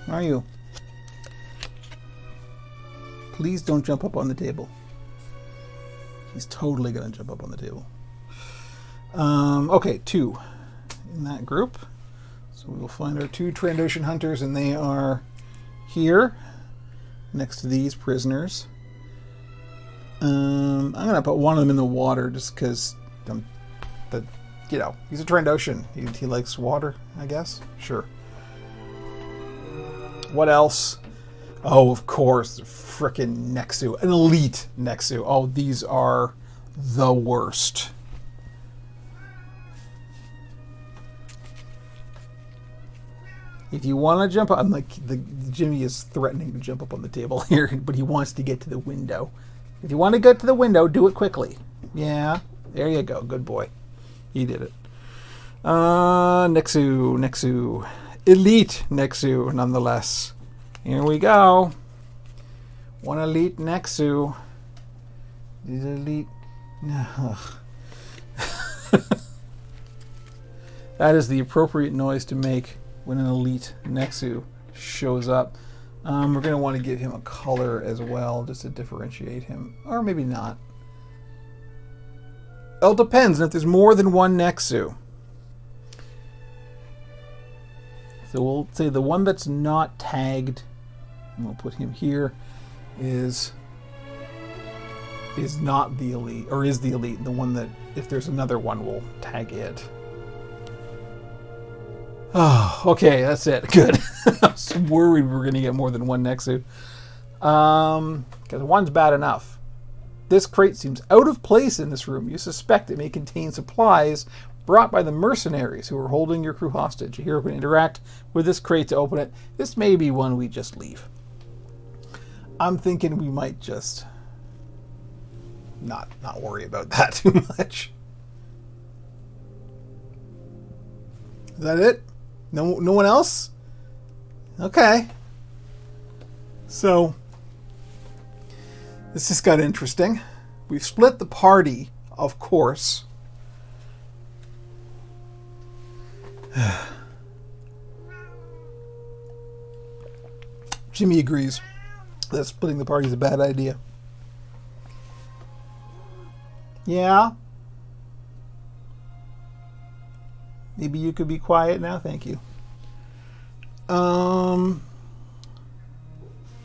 [SPEAKER 1] Are you? Please don't jump up on the table. He's totally going to jump up on the table. Okay, 2 in that group. So we will find our 2 Trandoshan Hunters, and they are here next to these prisoners. I'm going to put one of them in the water just because, you know, he's a Trandoshan. He likes water, I guess. Sure. What else? Oh, of course, frickin' Nexu. An elite Nexu. Oh, these are the worst. If you want to jump up, I'm like, Jimmy is threatening to jump up on the table here, but he wants to get to the window. If you want to get to the window, do it quickly. Yeah, there you go. Good boy. He did it. Nexu. Elite Nexu, nonetheless. Here we go. One elite Nexu. Elite. No. That is the appropriate noise to make when an elite Nexu shows up. We're going to want to give him a color as well, just to differentiate him. Or maybe not. Well, it depends if there's more than one Nexu. So we'll say the one that's not tagged, and we'll put him here, is not the elite, or is the elite. The one that, if there's another one, we'll tag it. Oh, okay, that's it. Good. I was worried we were going to get more than one Nexu. Because one's bad enough. This crate seems out of place in this room. You suspect it may contain supplies brought by the mercenaries who are holding your crew hostage. The hero can interact with this crate to open it. This may be one we just leave. I'm thinking we might just not worry about that too much. Is that it? No one else? Okay. So this just got interesting. We've split the party, of course. Jimmy agrees that splitting the party is a bad idea. Yeah. Maybe you could be quiet now. Thank you.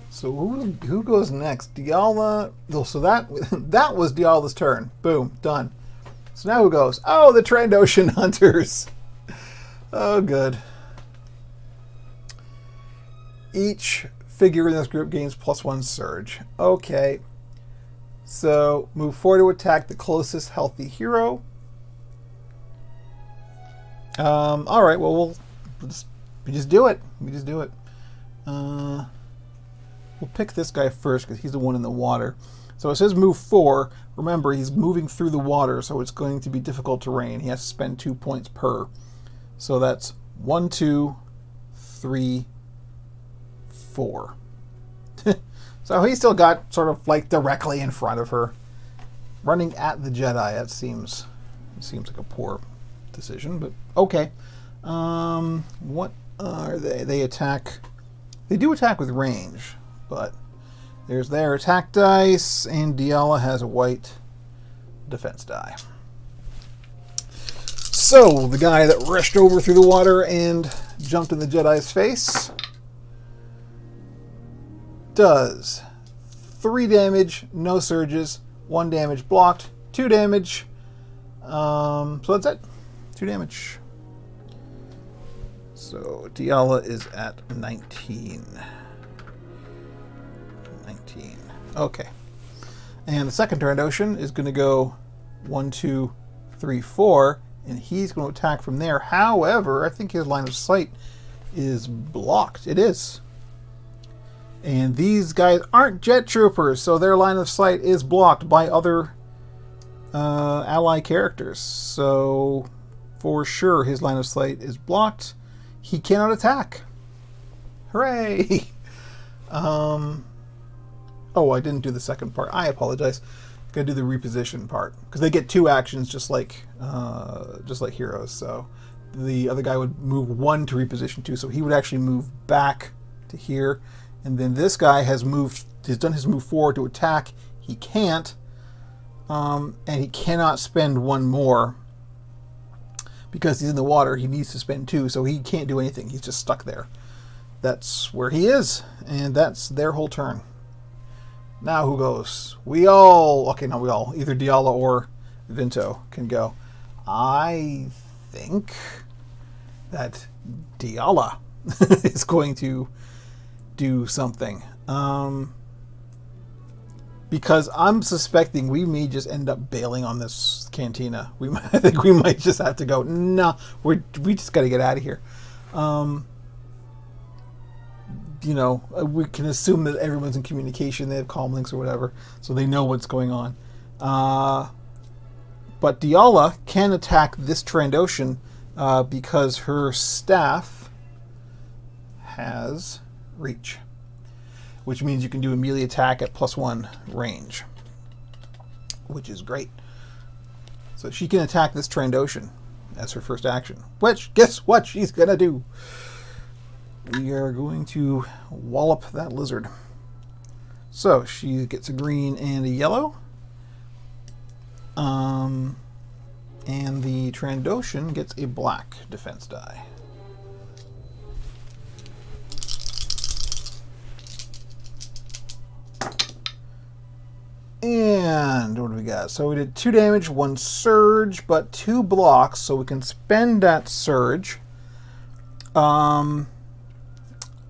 [SPEAKER 1] So who goes next? Diala. Oh, so that was Diala's turn. Boom, done. So now who goes? Oh, the Trandoshan Hunters. Oh, good. Each figure in this group gains +1 surge. Okay. So move forward to attack the closest healthy hero. All right. Well, we just do it. We just do it. We'll pick this guy first because he's the one in the water. So it says move 4. Remember, he's moving through the water, so it's going to be difficult terrain. He has to spend 2 points per. So that's 1, 2, 3, 4. So he still got sort of like directly in front of her. Running at the Jedi, that seems like a poor decision, but okay. What are they? They attack. They do attack with range, but there's their attack dice, and Diala has a white defense die. So the guy that rushed over through the water and jumped in the Jedi's face does 3 damage, no surges, 1 damage blocked, 2 damage. So that's it. 2 damage. So Diala is at 19. 19. Okay. And the second Trandoshan is going to go 1, 2, 3, 4, and he's going to attack from there. However, I think his line of sight is blocked. It is. And these guys aren't jet troopers, so their line of sight is blocked by other ally characters. So for sure his line of sight is blocked. He cannot attack. Hooray! Oh, I didn't do the second part. I apologize. Gotta do the reposition part because they get 2 actions, just like heroes. So the other guy would move 1 to reposition 2, so he would actually move back to here. And then this guy has done his move forward to attack. He can't, and he cannot spend 1 more because he's in the water. He needs to spend 2, so he can't do anything. He's just stuck there. That's where he is, and that's their whole turn. Now who goes? We all. Okay, not we all. Either Diala or Vinto can go. I think that Diala is going to do something. Because I'm suspecting we may just end up bailing on this cantina. I think we might just have to go, nah, we just got to get out of here. You know, we can assume that everyone's in communication. They have comm links or whatever, so they know what's going on. But Diala can attack this Trandoshan because her staff has reach, which means you can do a melee attack at +1 range. which is great. So she can attack this Trandoshan as her first action, which, guess what she's going to do? We are going to wallop that lizard. So she gets a green and a yellow. And the Trandoshan gets a black defense die. And what do we got? So we did 2 damage, 1 surge, but 2 blocks, so we can spend that surge on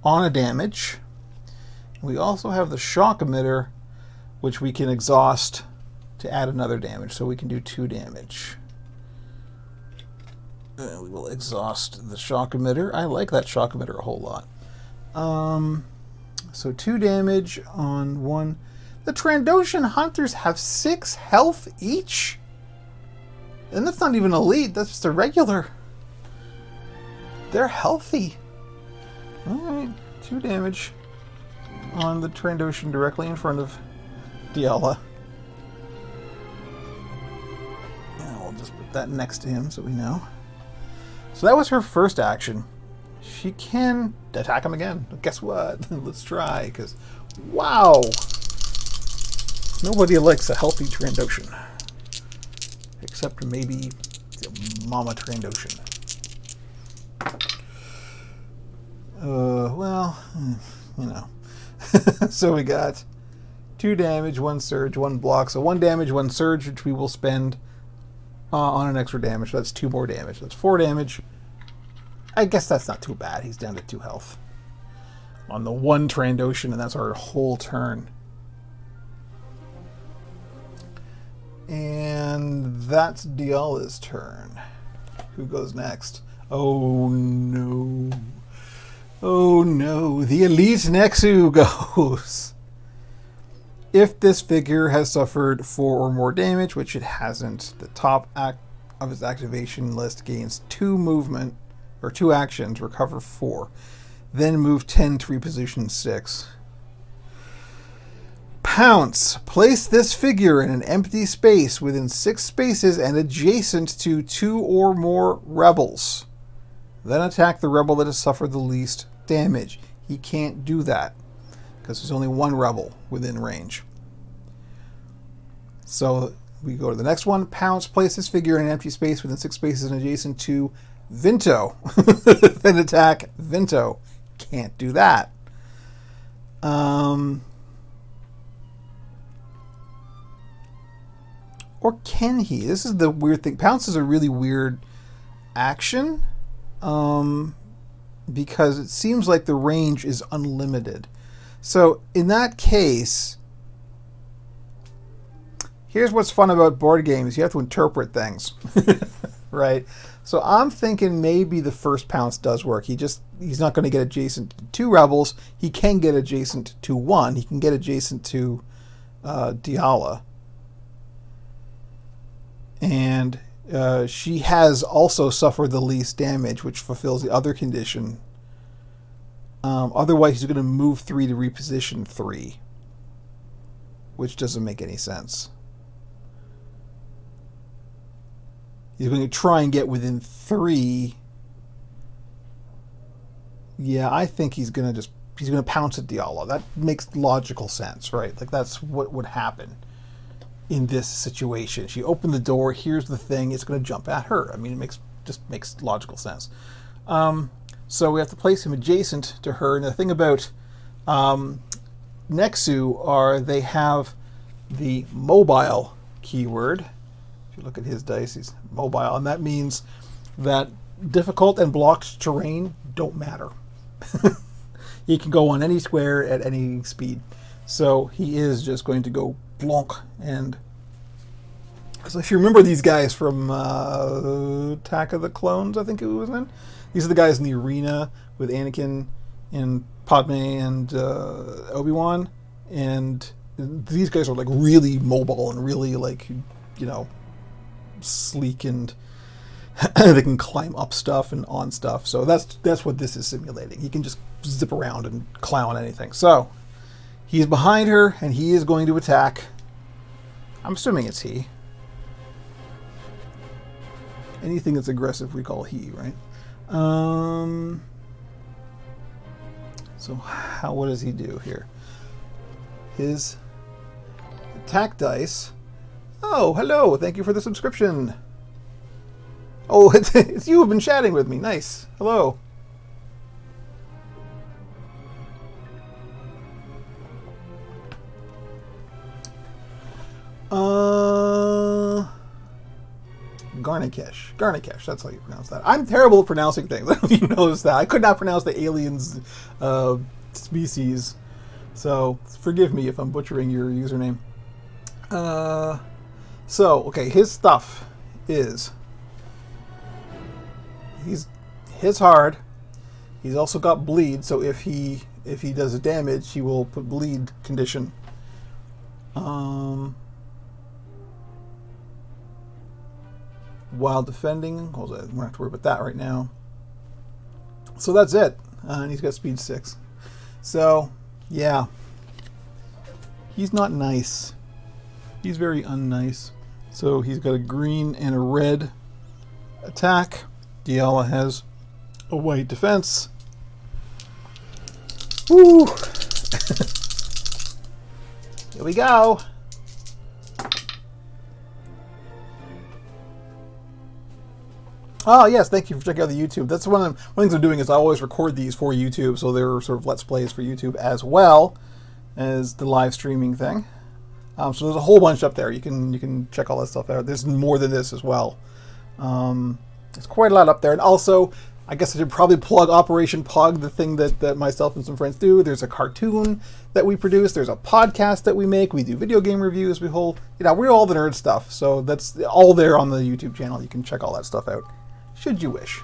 [SPEAKER 1] a damage. We also have the shock emitter, which we can exhaust to add another damage, so we can do 2 damage. We will exhaust the shock emitter. I like that shock emitter a whole lot. So 2 damage on 1. The Trandoshan hunters have 6 health each? And that's not even elite, that's just a regular. They're healthy. Alright, 2 damage on the Trandoshan directly in front of Diala. And we'll just put that next to him so we know. So that was her first action. She can attack him again. But guess what? Let's try, because wow! Nobody likes a healthy Trandoshan. Except maybe the Mama Trandoshan. Well, you know. So we got 2 damage, 1 surge, 1 block. So 1 damage, 1 surge, which we will spend on an extra damage. So that's 2 more damage. That's 4 damage. I guess that's not too bad. He's down to 2 health. On the 1 Trandoshan, and that's our whole turn. And that's Diala's turn. Who goes next? Oh no. Oh no. The Elite Nexu goes. If this figure has suffered 4 or more damage, which it hasn't, the top act of its activation list gains 2 movement, or 2 actions, recover 4. Then move 10 to reposition 6. Pounce. Place this figure in an empty space within 6 spaces and adjacent to 2 or more rebels. Then attack the rebel that has suffered the least damage. He can't do that because there's only 1 rebel within range. So we go to the next one. Pounce. Place this figure in an empty space within 6 spaces and adjacent to Vinto. Then attack Vinto. Can't do that. Or can he? This is the weird thing. Pounce is a really weird action because it seems like the range is unlimited. So in that case, here's what's fun about board games. You have to interpret things, right? So I'm thinking maybe the first Pounce does work. He's not going to get adjacent to 2 rebels. He can get adjacent to 1. He can get adjacent to Diala. And she has also suffered the least damage, which fulfills the other condition. Otherwise, he's going to move 3 to reposition 3, which doesn't make any sense. He's going to try and get within 3. Yeah, I think he's going to pounce at Diala. That makes logical sense, right? Like that's what would happen in this situation. She opened the door, here's the thing, it's going to jump at her. I mean, it just makes logical sense. So we have to place him adjacent to her. And the thing about Nexu are they have the mobile keyword. If you look at his dice, he's mobile, and that means that difficult and blocked terrain don't matter. He can go on any square at any speed. So he is just going to go Blanc. And so if you remember these guys from Attack of the Clones, I think it was in. These are the guys in the arena with Anakin and Padme and Obi-Wan. And these guys are like really mobile and really like, you know, sleek, and they can climb up stuff and on stuff. So that's what this is simulating. He can just zip around and clown anything. So he's behind her, and he is going to attack I'm assuming it's he. Anything that's aggressive we call he, right? So what does he do here? His attack dice. Oh, hello. Thank you for the subscription. Oh, it's you who've been chatting with me. Nice. Hello. Garnakesh, that's how you pronounce that. I'm terrible at pronouncing things. I don't know if you noticed that. I could not pronounce the aliens species, so forgive me if I'm butchering your username. So, okay, his stuff is... He's hits hard. He's also got bleed, so if he does a damage, he will put bleed condition. While defending, we don't have to worry about that right now. So that's it. And he's got speed 6. So, yeah. He's not nice. He's very unnice. So he's got a green and a red attack. Diala has a white defense. Woo! Here we go. Oh, yes, thank you for checking out the YouTube. That's one of the things I'm doing is I always record these for YouTube, so they're sort of Let's Plays for YouTube as well as the live streaming thing. So there's a whole bunch up there. You can check all that stuff out. There's more than this as well. There's quite a lot up there. And also, I guess I should probably plug Operation Pug, the thing that myself and some friends do. There's a cartoon that we produce. There's a podcast that we make. We do video game reviews. We're all the nerd stuff. So that's all there on the YouTube channel. You can check all that stuff out, should you wish.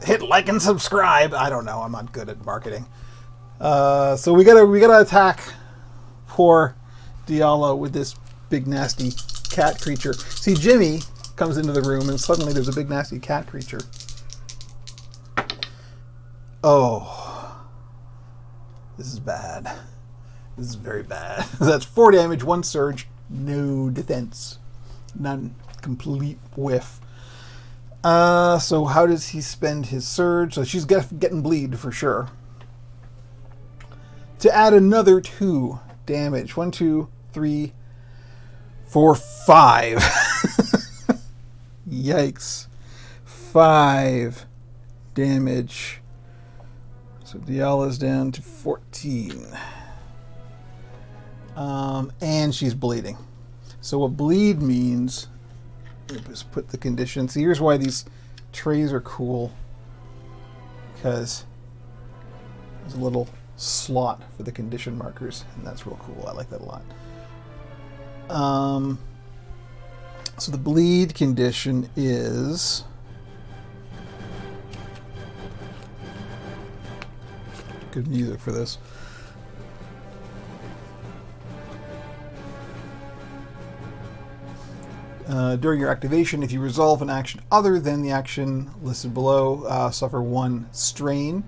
[SPEAKER 1] Hit like and subscribe. I don't know. I'm not good at marketing. So we gotta attack poor Diala with this big nasty cat creature. See, Jimmy comes into the room and suddenly there's a big nasty cat creature. Oh, this is bad. This is very bad. That's 4 damage, 1 surge, no defense, none, complete whiff. So how does he spend his surge? So she's getting bleed for sure. To add another 2 damage. 1, 2, 3, 4, 5. Yikes. 5 damage. So Diala's down to 14. And she's bleeding. So what bleed means... Just put the condition. See, here's why these trays are cool. Because there's a little slot for the condition markers, and that's real cool. I like that a lot. So the bleed condition is... Good music for this. During your activation, if you resolve an action other than the action listed below, suffer 1 strain.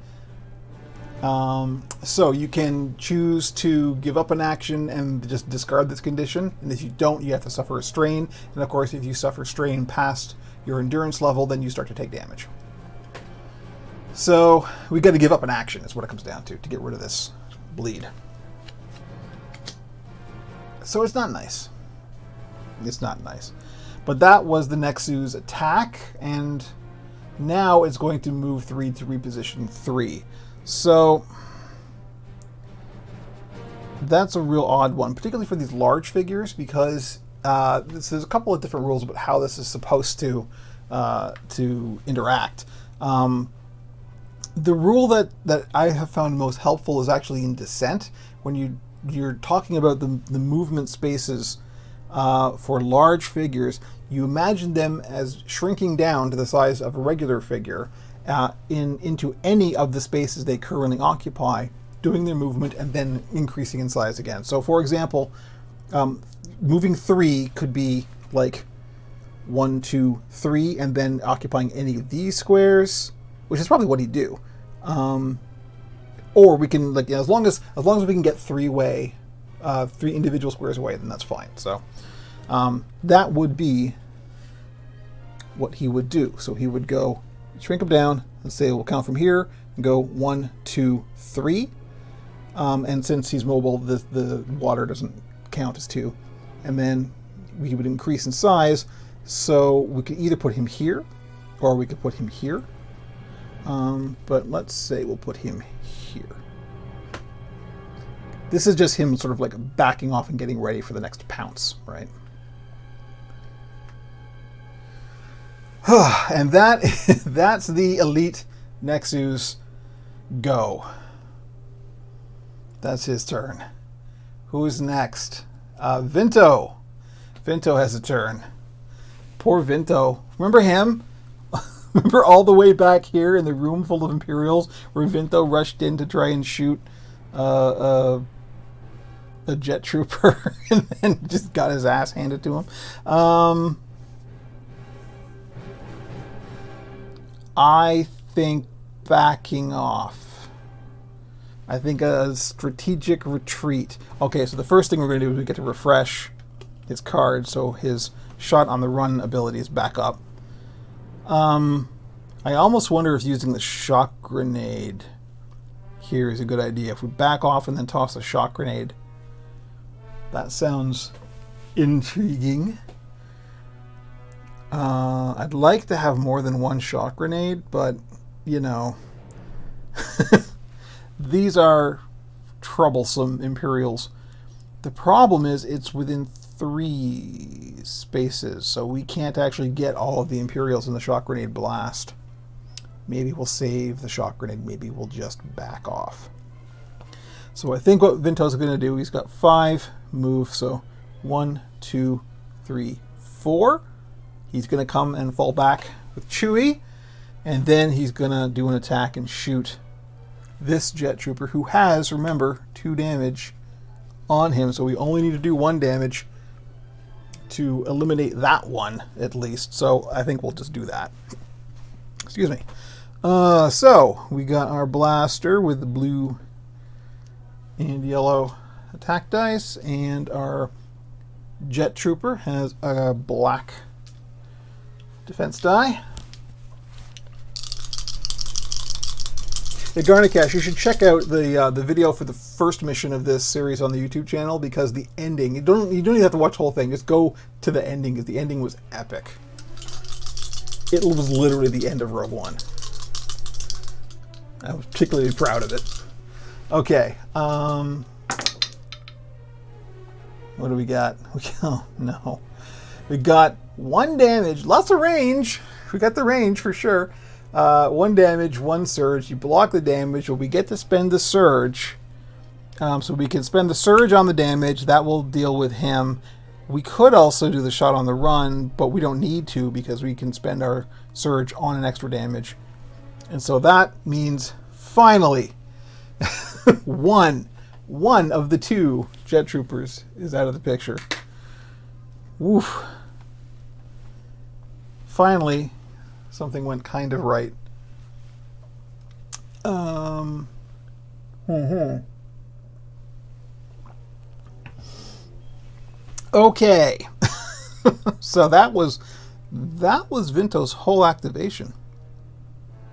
[SPEAKER 1] So you can choose to give up an action and just discard this condition, and if you don't, you have to suffer a strain. And of course, if you suffer strain past your endurance level, then you start to take damage. So we got to give up an action is what it comes down to get rid of this bleed. So it's not nice. It's not nice. But that was the Nexu's attack, and now it's going to move 3 to reposition 3. So that's a real odd one, particularly for these large figures, because there's a couple of different rules about how this is supposed to interact. The rule that I have found most helpful is actually in Descent, when you're talking about the movement spaces for large figures. You imagine them as shrinking down to the size of a regular figure into any of the spaces they currently occupy, doing their movement and then increasing in size again. So for example, moving 3 could be like 1, 2, 3, and then occupying any of these squares, which is probably what he'd do. Or we can, like, as long as we can get 3-way 3 individual squares away, then that's fine. So that would be what he would do. So he would go shrink him down and say we'll count from here and go 1, 2, 3. And since he's mobile, the water doesn't count as 2. And then we would increase in size. So we could either put him here or we could put him here. But let's say we'll put him here. This is just him sort of like backing off and getting ready for the next pounce, right? And that's the Elite Nexus go. That's his turn. Who's next? Vinto. Vinto has a turn. Poor Vinto. Remember him? Remember all the way back here in the room full of Imperials where Vinto rushed in to try and shoot a jet trooper and then just got his ass handed to him? I think backing off. I think a strategic retreat. Okay, so the first thing we're going to do is we get to refresh his card so his shot on the run ability is back up. I almost wonder if using the shock grenade here is a good idea. If we back off and then toss a shock grenade, that sounds intriguing. I'd like to have more than one shock grenade, but, you know, these are troublesome Imperials. The problem is it's within 3 spaces, so we can't actually get all of the Imperials in the shock grenade blast. Maybe we'll save the shock grenade. Maybe we'll just back off. So I think what Vinto's going to do, he's got 5 moves, so 1, 2, 3, 4. He's going to come and fall back with Chewie, and then he's going to do an attack and shoot this jet trooper who has, remember, 2 damage on him, so we only need to do 1 damage to eliminate that one at least. So I think we'll just do that. Excuse me. So we got our blaster with the blue and yellow attack dice, and our jet trooper has a black defense die. Hey, Garnicash, you should check out the video for the first mission of this series on the YouTube channel, because the ending, you don't even have to watch the whole thing, just go to the ending, because the ending was epic. It was literally the end of Rogue One. I was particularly proud of it. Okay, what do we got? Oh, no. We got 1 damage, lots of range. We got the range for sure. 1 damage, 1 surge. You block the damage, but we get to spend the surge. So we can spend the surge on the damage. That will deal with him. We could also do the shot on the run, but we don't need to because we can spend our surge on an extra damage. And so that means finally one of the 2 jet troopers is out of the picture. Woof. Finally, something went kind of right. Okay. So that was Vinto's whole activation.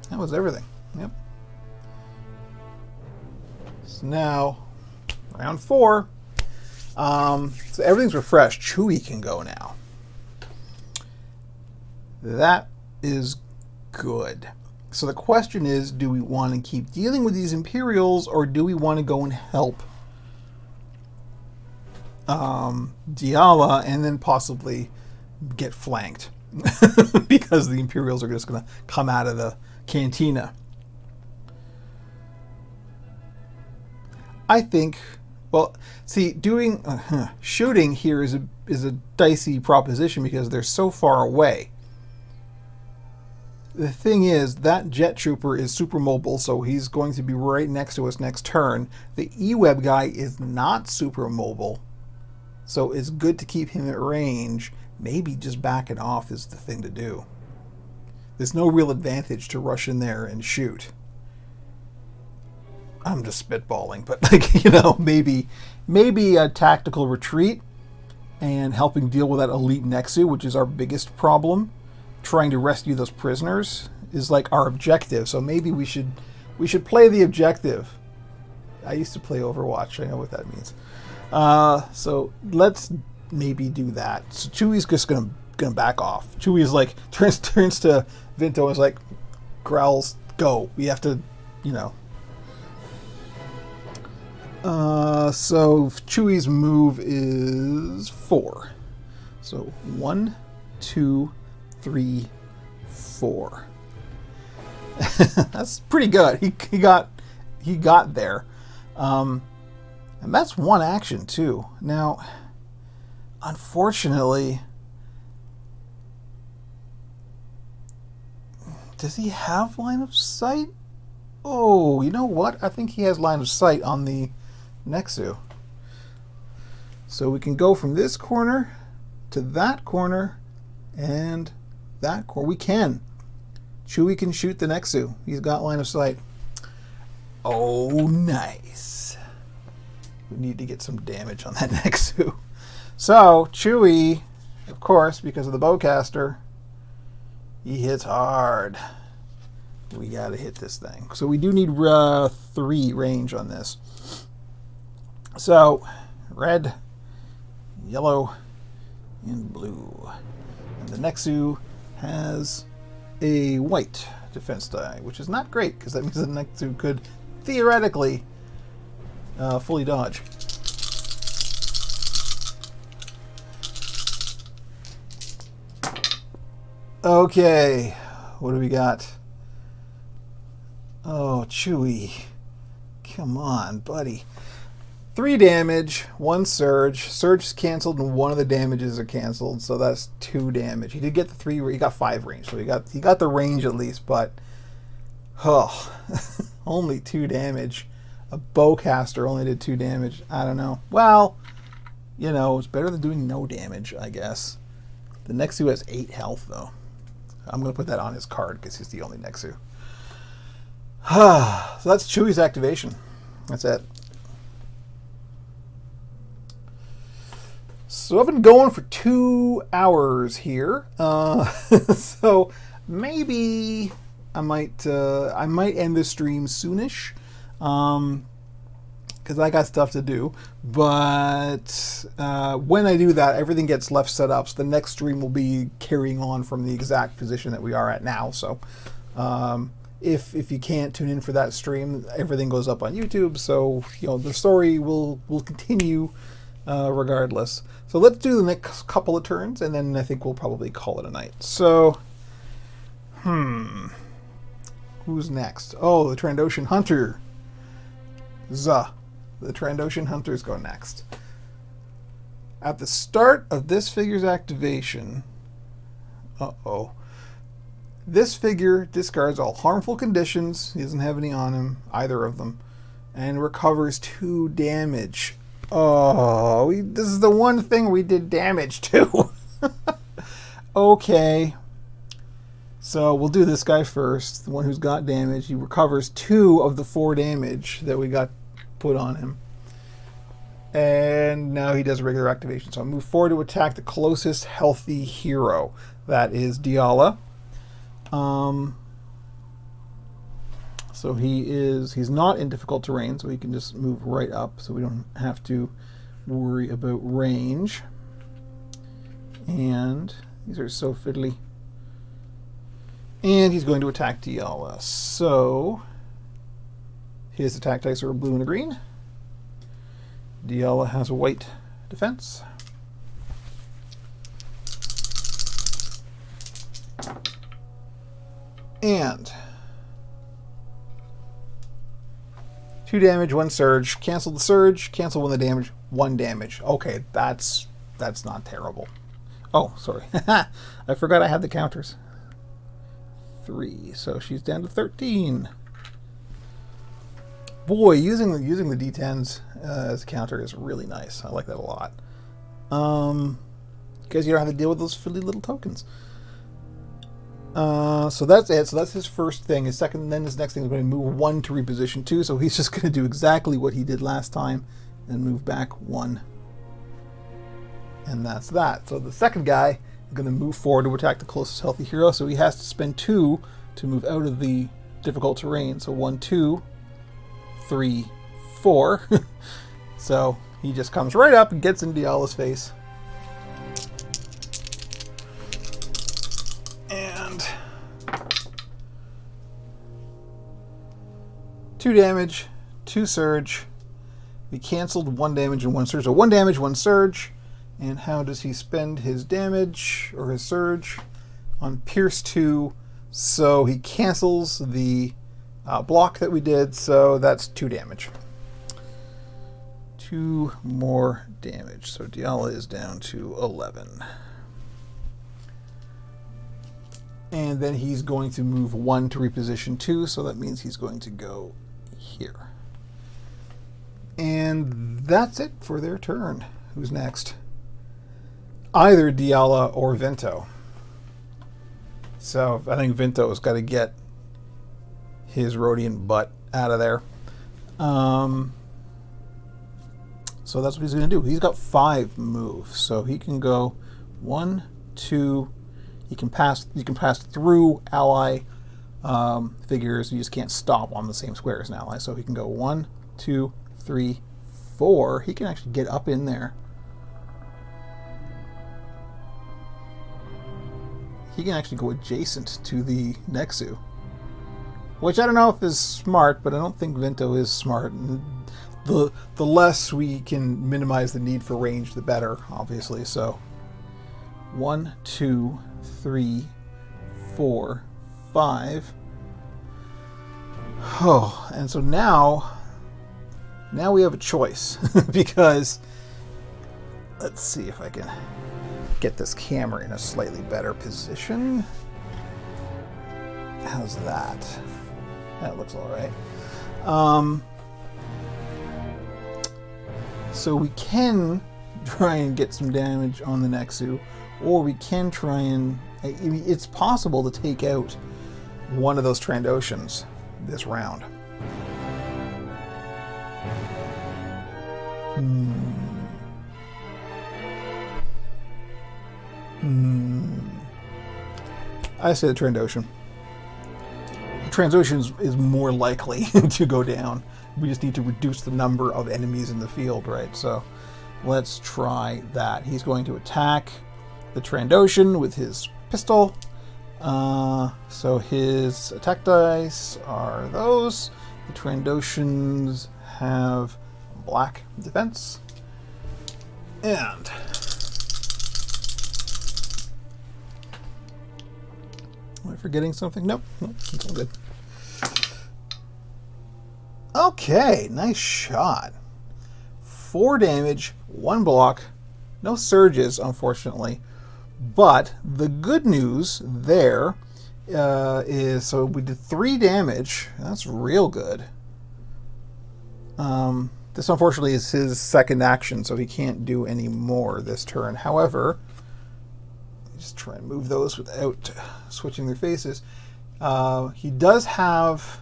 [SPEAKER 1] That was everything. Yep. So now, round 4. So everything's refreshed. Chewie can go now. That is good. So the question is, do we want to keep dealing with these Imperials, or do we want to go and help Diala and then possibly get flanked? Because the Imperials are just going to come out of the cantina. I think, well, see, doing shooting here is a dicey proposition because they're so far away. The thing is, that jet trooper is super mobile, so he's going to be right next to us next turn. The E-Web guy is not super mobile, so it's good to keep him at range. Maybe just backing off is the thing to do. There's no real advantage to rush in there and shoot. I'm just spitballing, but maybe maybe a tactical retreat and helping deal with that elite Nexu, which is our biggest problem. Trying to rescue those prisoners is like our objective. So maybe we should play the objective. I used to play Overwatch. I know what that means. So let's maybe do that. So Chewie's just gonna back off. Chewie's like turns to Vinto and is like, growls, go. We have to, you know. So Chewie's move is 4. So 1, 2, 3, 4. That's pretty good. He got there. And that's one action too. Now, unfortunately, does he have line of sight? Oh, you know what? I think he has line of sight on the Nexu. So we can go from this corner to that corner and that corner. We can. Chewie can shoot the Nexu. He's got line of sight. Oh, nice. We need to get some damage on that Nexu. So, Chewie, of course, because of the bowcaster, he hits hard. We gotta hit this thing. So we do need 3 range on this. So, red, yellow, and blue. And the Nexu has a white defense die, which is not great, because that means the Nexu could theoretically fully dodge. Okay, what do we got? Oh, Chewie. Come on, buddy. 3 damage, 1 surge. Surge is canceled and one of the damages are canceled, so that's 2 damage. He did get the 3, he got 5 range, so he got the range at least, but only 2 damage. A bowcaster only did 2 damage. I don't know. Well, you know, it's better than doing no damage, I guess. The Nexu has 8 health, though. I'm going to put that on his card because he's the only Nexu. So that's Chewie's activation. That's it. So I've been going for 2 hours here. So maybe I might end this stream soonish. Because I got stuff to do. But when I do that, everything gets left set up. So the next stream will be carrying on from the exact position that we are at now. So if you can't tune in for that stream, everything goes up on YouTube. So you know the story will continue regardless. So let's do the next couple of turns, and then I think we'll probably call it a night. So, who's next? Oh, the Trandoshan Hunter. The Trandoshan Hunters go next. At the start of this figure's activation, this figure discards all harmful conditions. He doesn't have any on him, either of them, and recovers 2 damage. Oh, this is the one thing we did damage to. Okay. So we'll do this guy first, the one who's got damage. He recovers 2 of the 4 damage that we got put on him. And now he does a regular activation. So I'll move forward to attack the closest healthy hero. That is Diala. So he's not in difficult terrain, so he can just move right up, so we don't have to worry about range. And these are so fiddly. And he's going to attack Diala. So his attack dice are a blue and a green. Diala has a white defense. And 2 damage, 1 surge. Cancel the surge, cancel 1 of the damage, 1 damage. Okay, that's not terrible. Oh, sorry. I forgot I had the counters. 3, so she's down to 13. Boy, using the D10s as a counter is really nice. I like that a lot. Because you don't have to deal with those fiddly little tokens. So that's it. So that's his first thing. His next thing is going to move 1 to reposition 2. So he's just going to do exactly what he did last time and move back 1. And that's that. So the second guy is going to move forward to attack the closest healthy hero, so he has to spend 2 to move out of the difficult terrain. So 1, 2, 3, 4. So he just comes right up and gets in Diala's face. And 2 damage, 2 surge. We canceled 1 damage and 1 surge. So 1 damage, 1 surge. And how does he spend his damage or his surge? On Pierce 2. So he cancels the block that we did. So that's 2 damage. 2 more damage. So Diala is down to 11. And then he's going to move 1 to reposition 2. So that means he's going to go here. And that's it for their turn. Who's next? Either Diala or Vinto. So I think Vinto's got to get his Rhodian butt out of there. So that's what he's going to do. He's got 5 moves, so he can go 1, 2. You can pass through ally figures. You just can't stop on the same square as an ally. So he can go 1, 2, 3, 4. He can actually get up in there. He can actually go adjacent to the Nexu, which I don't know if is smart, but I don't think Vinto is smart. And the less we can minimize the need for range, the better, obviously. So 1, 2, 3, 4, 5. Oh, and so now we have a choice because let's see if I can get this camera in a slightly better position. How's that? That looks all right. So we can try and get some damage on the Nexu, or we can try and... it's possible to take out one of those Trandoshans this round. I say the Trandoshan. The Trandoshan is more likely to go down. We just need to reduce the number of enemies in the field, right? So let's try that. He's going to attack the Trandoshan with his pistol. So his attack dice are those. The Trandoshans have black defense. And am I forgetting something? Nope, it's all good. Okay, nice shot. 4 damage, 1 block, no surges, unfortunately. But the good news there is, so we did 3 damage. That's real good. This unfortunately is his second action, so he can't do any more this turn. However, just try and move those without switching their faces. He does have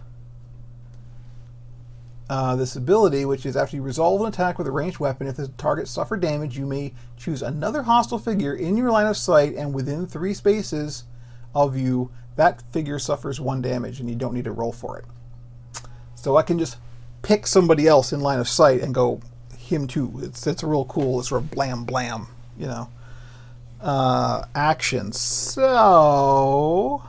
[SPEAKER 1] this ability, which is after you resolve an attack with a ranged weapon, if the target suffered damage, you may choose another hostile figure in your line of sight, and within 3 spaces of you, that figure suffers 1 damage, and you don't need to roll for it. So I can just pick somebody else in line of sight and go him too. It's real cool. It's sort of blam blam, you know. Actions. So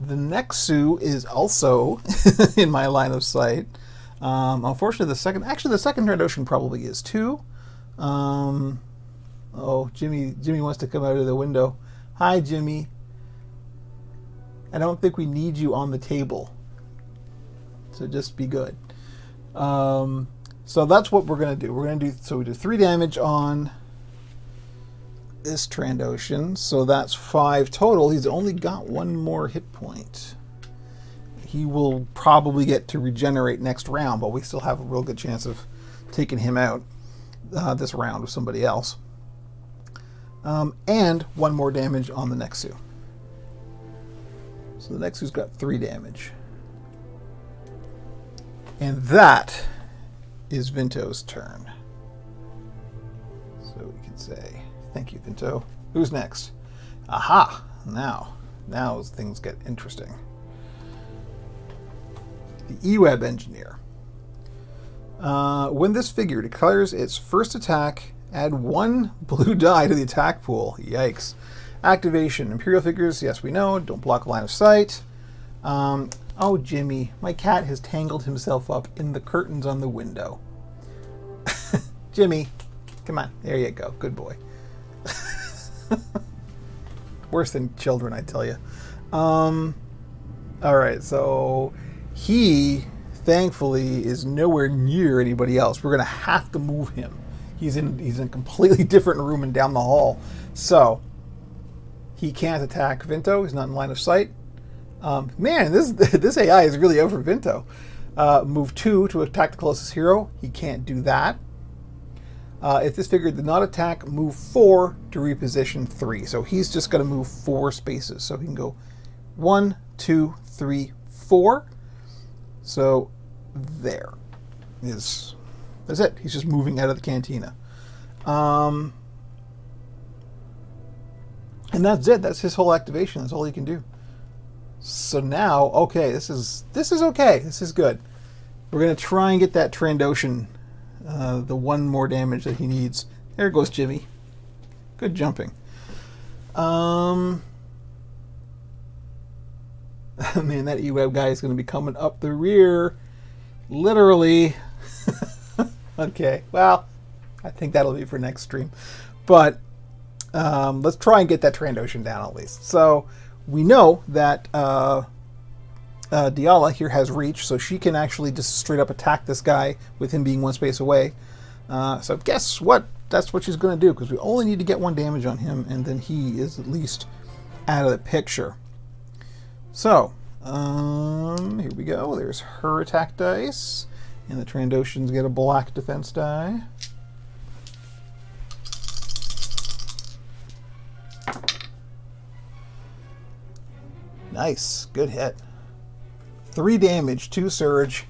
[SPEAKER 1] the Nexu is also in my line of sight. Unfortunately, the second Trandoshan probably is too. Oh, Jimmy wants to come out of the window. Hi, Jimmy. I don't think we need you on the table. So just be good. So that's what we're going to do. So we do 3 damage on this Trandoshan. So that's 5 total. He's only got 1 more hit point. He will probably get to regenerate next round, but we still have a real good chance of taking him out this round with somebody else. And 1 more damage on the Nexu. So the Nexu's got 3 damage. And that is Vinto's turn. So we can say, thank you, Vinto. Who's next? Aha! Now things get interesting. The E-Web Engineer. When this figure declares its first attack, add 1 blue die to the attack pool. Yikes. Activation. Imperial figures, yes we know, don't block line of sight. Oh, Jimmy, my cat has tangled himself up in the curtains on the window. Jimmy, come on, there you go, good boy. Worse than children, I tell you. Alright, so he, thankfully, is nowhere near anybody else. We're going to have to move him. He's in a completely different room and down the hall. So, he can't attack Vinto. He's not in line of sight. Man, this AI is really over Vinto. Move 2 to attack the closest hero. He can't do that. If this figure did not attack, move 4 to reposition 3. So he's just going to move 4 spaces. So he can go 1, 2, 3, 4. So there is, that's it. He's just moving out of the cantina. And that's it. That's his whole activation. That's all he can do. So now, okay, this is okay. This is good. We're going to try and get that Trandoshan, the 1 more damage that he needs. There goes Jimmy. Good jumping. Man, that E-Web guy is going to be coming up the rear. Literally. Okay, well, I think that'll be for next stream. But let's try and get that Trandoshan down at least. So we know that Diala here has reach, so she can actually just straight up attack this guy with him being 1 space away. So guess what? That's what she's going to do, because we only need to get 1 damage on him, and then he is at least out of the picture. So, here we go. There's her attack dice, and the Trandoshans get a black defense die. Nice, good hit. 3 damage, 2 surge.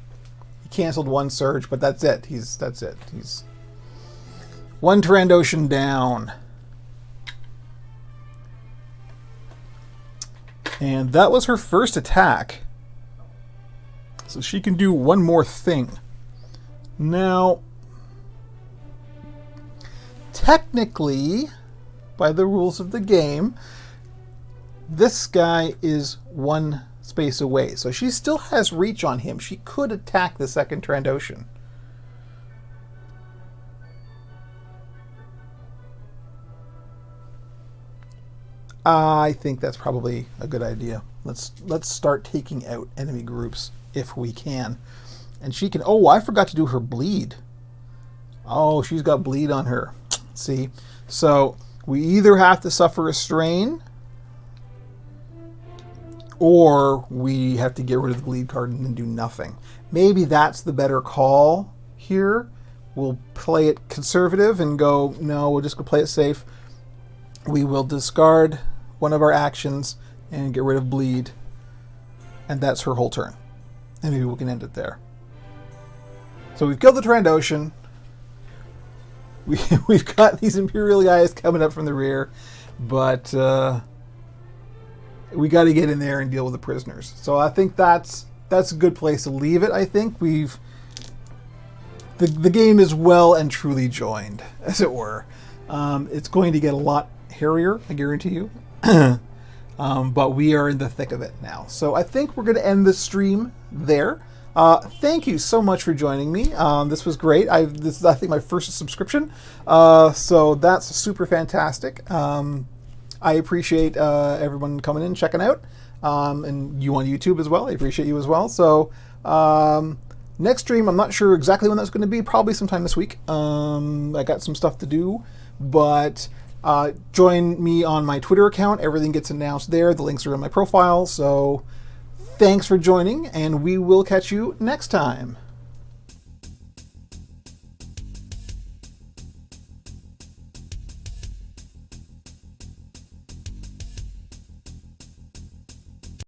[SPEAKER 1] He canceled 1 surge, but that's it. That's it. He's 1 Trandoshan down. And that was her first attack. So she can do 1 more thing. Now, technically, by the rules of the game, this guy is 1 space away. So she still has reach on him. She could attack the second Trandoshan. I think that's probably a good idea. Let's start taking out enemy groups if we can. And she can... Oh, I forgot to do her bleed. Oh, she's got bleed on her. See? So we either have to suffer a strain, or we have to get rid of the bleed card and then do nothing. Maybe that's the better call here. We'll play it conservative and go, no, we'll just go play it safe. We will discard 1 of our actions and get rid of bleed. And that's her whole turn. And maybe we can end it there. So we've killed the Trandoshan. We've got these Imperial guys coming up from the rear. But we got to get in there and deal with the prisoners. So I think that's a good place to leave it. I think the game is well and truly joined, as it were. It's going to get a lot hairier, I guarantee you. But we are in the thick of it now. So I think we're going to end this stream there. Thank you so much for joining me. This was great. This is, I think, my first subscription. So that's super fantastic. I appreciate everyone coming in, checking out. And you on YouTube as well. I appreciate you as well. So next stream, I'm not sure exactly when that's going to be. Probably sometime this week. I got some stuff to do. But join me on my Twitter account. Everything gets announced there. The links are in my profile. So thanks for joining, and we will catch you next time.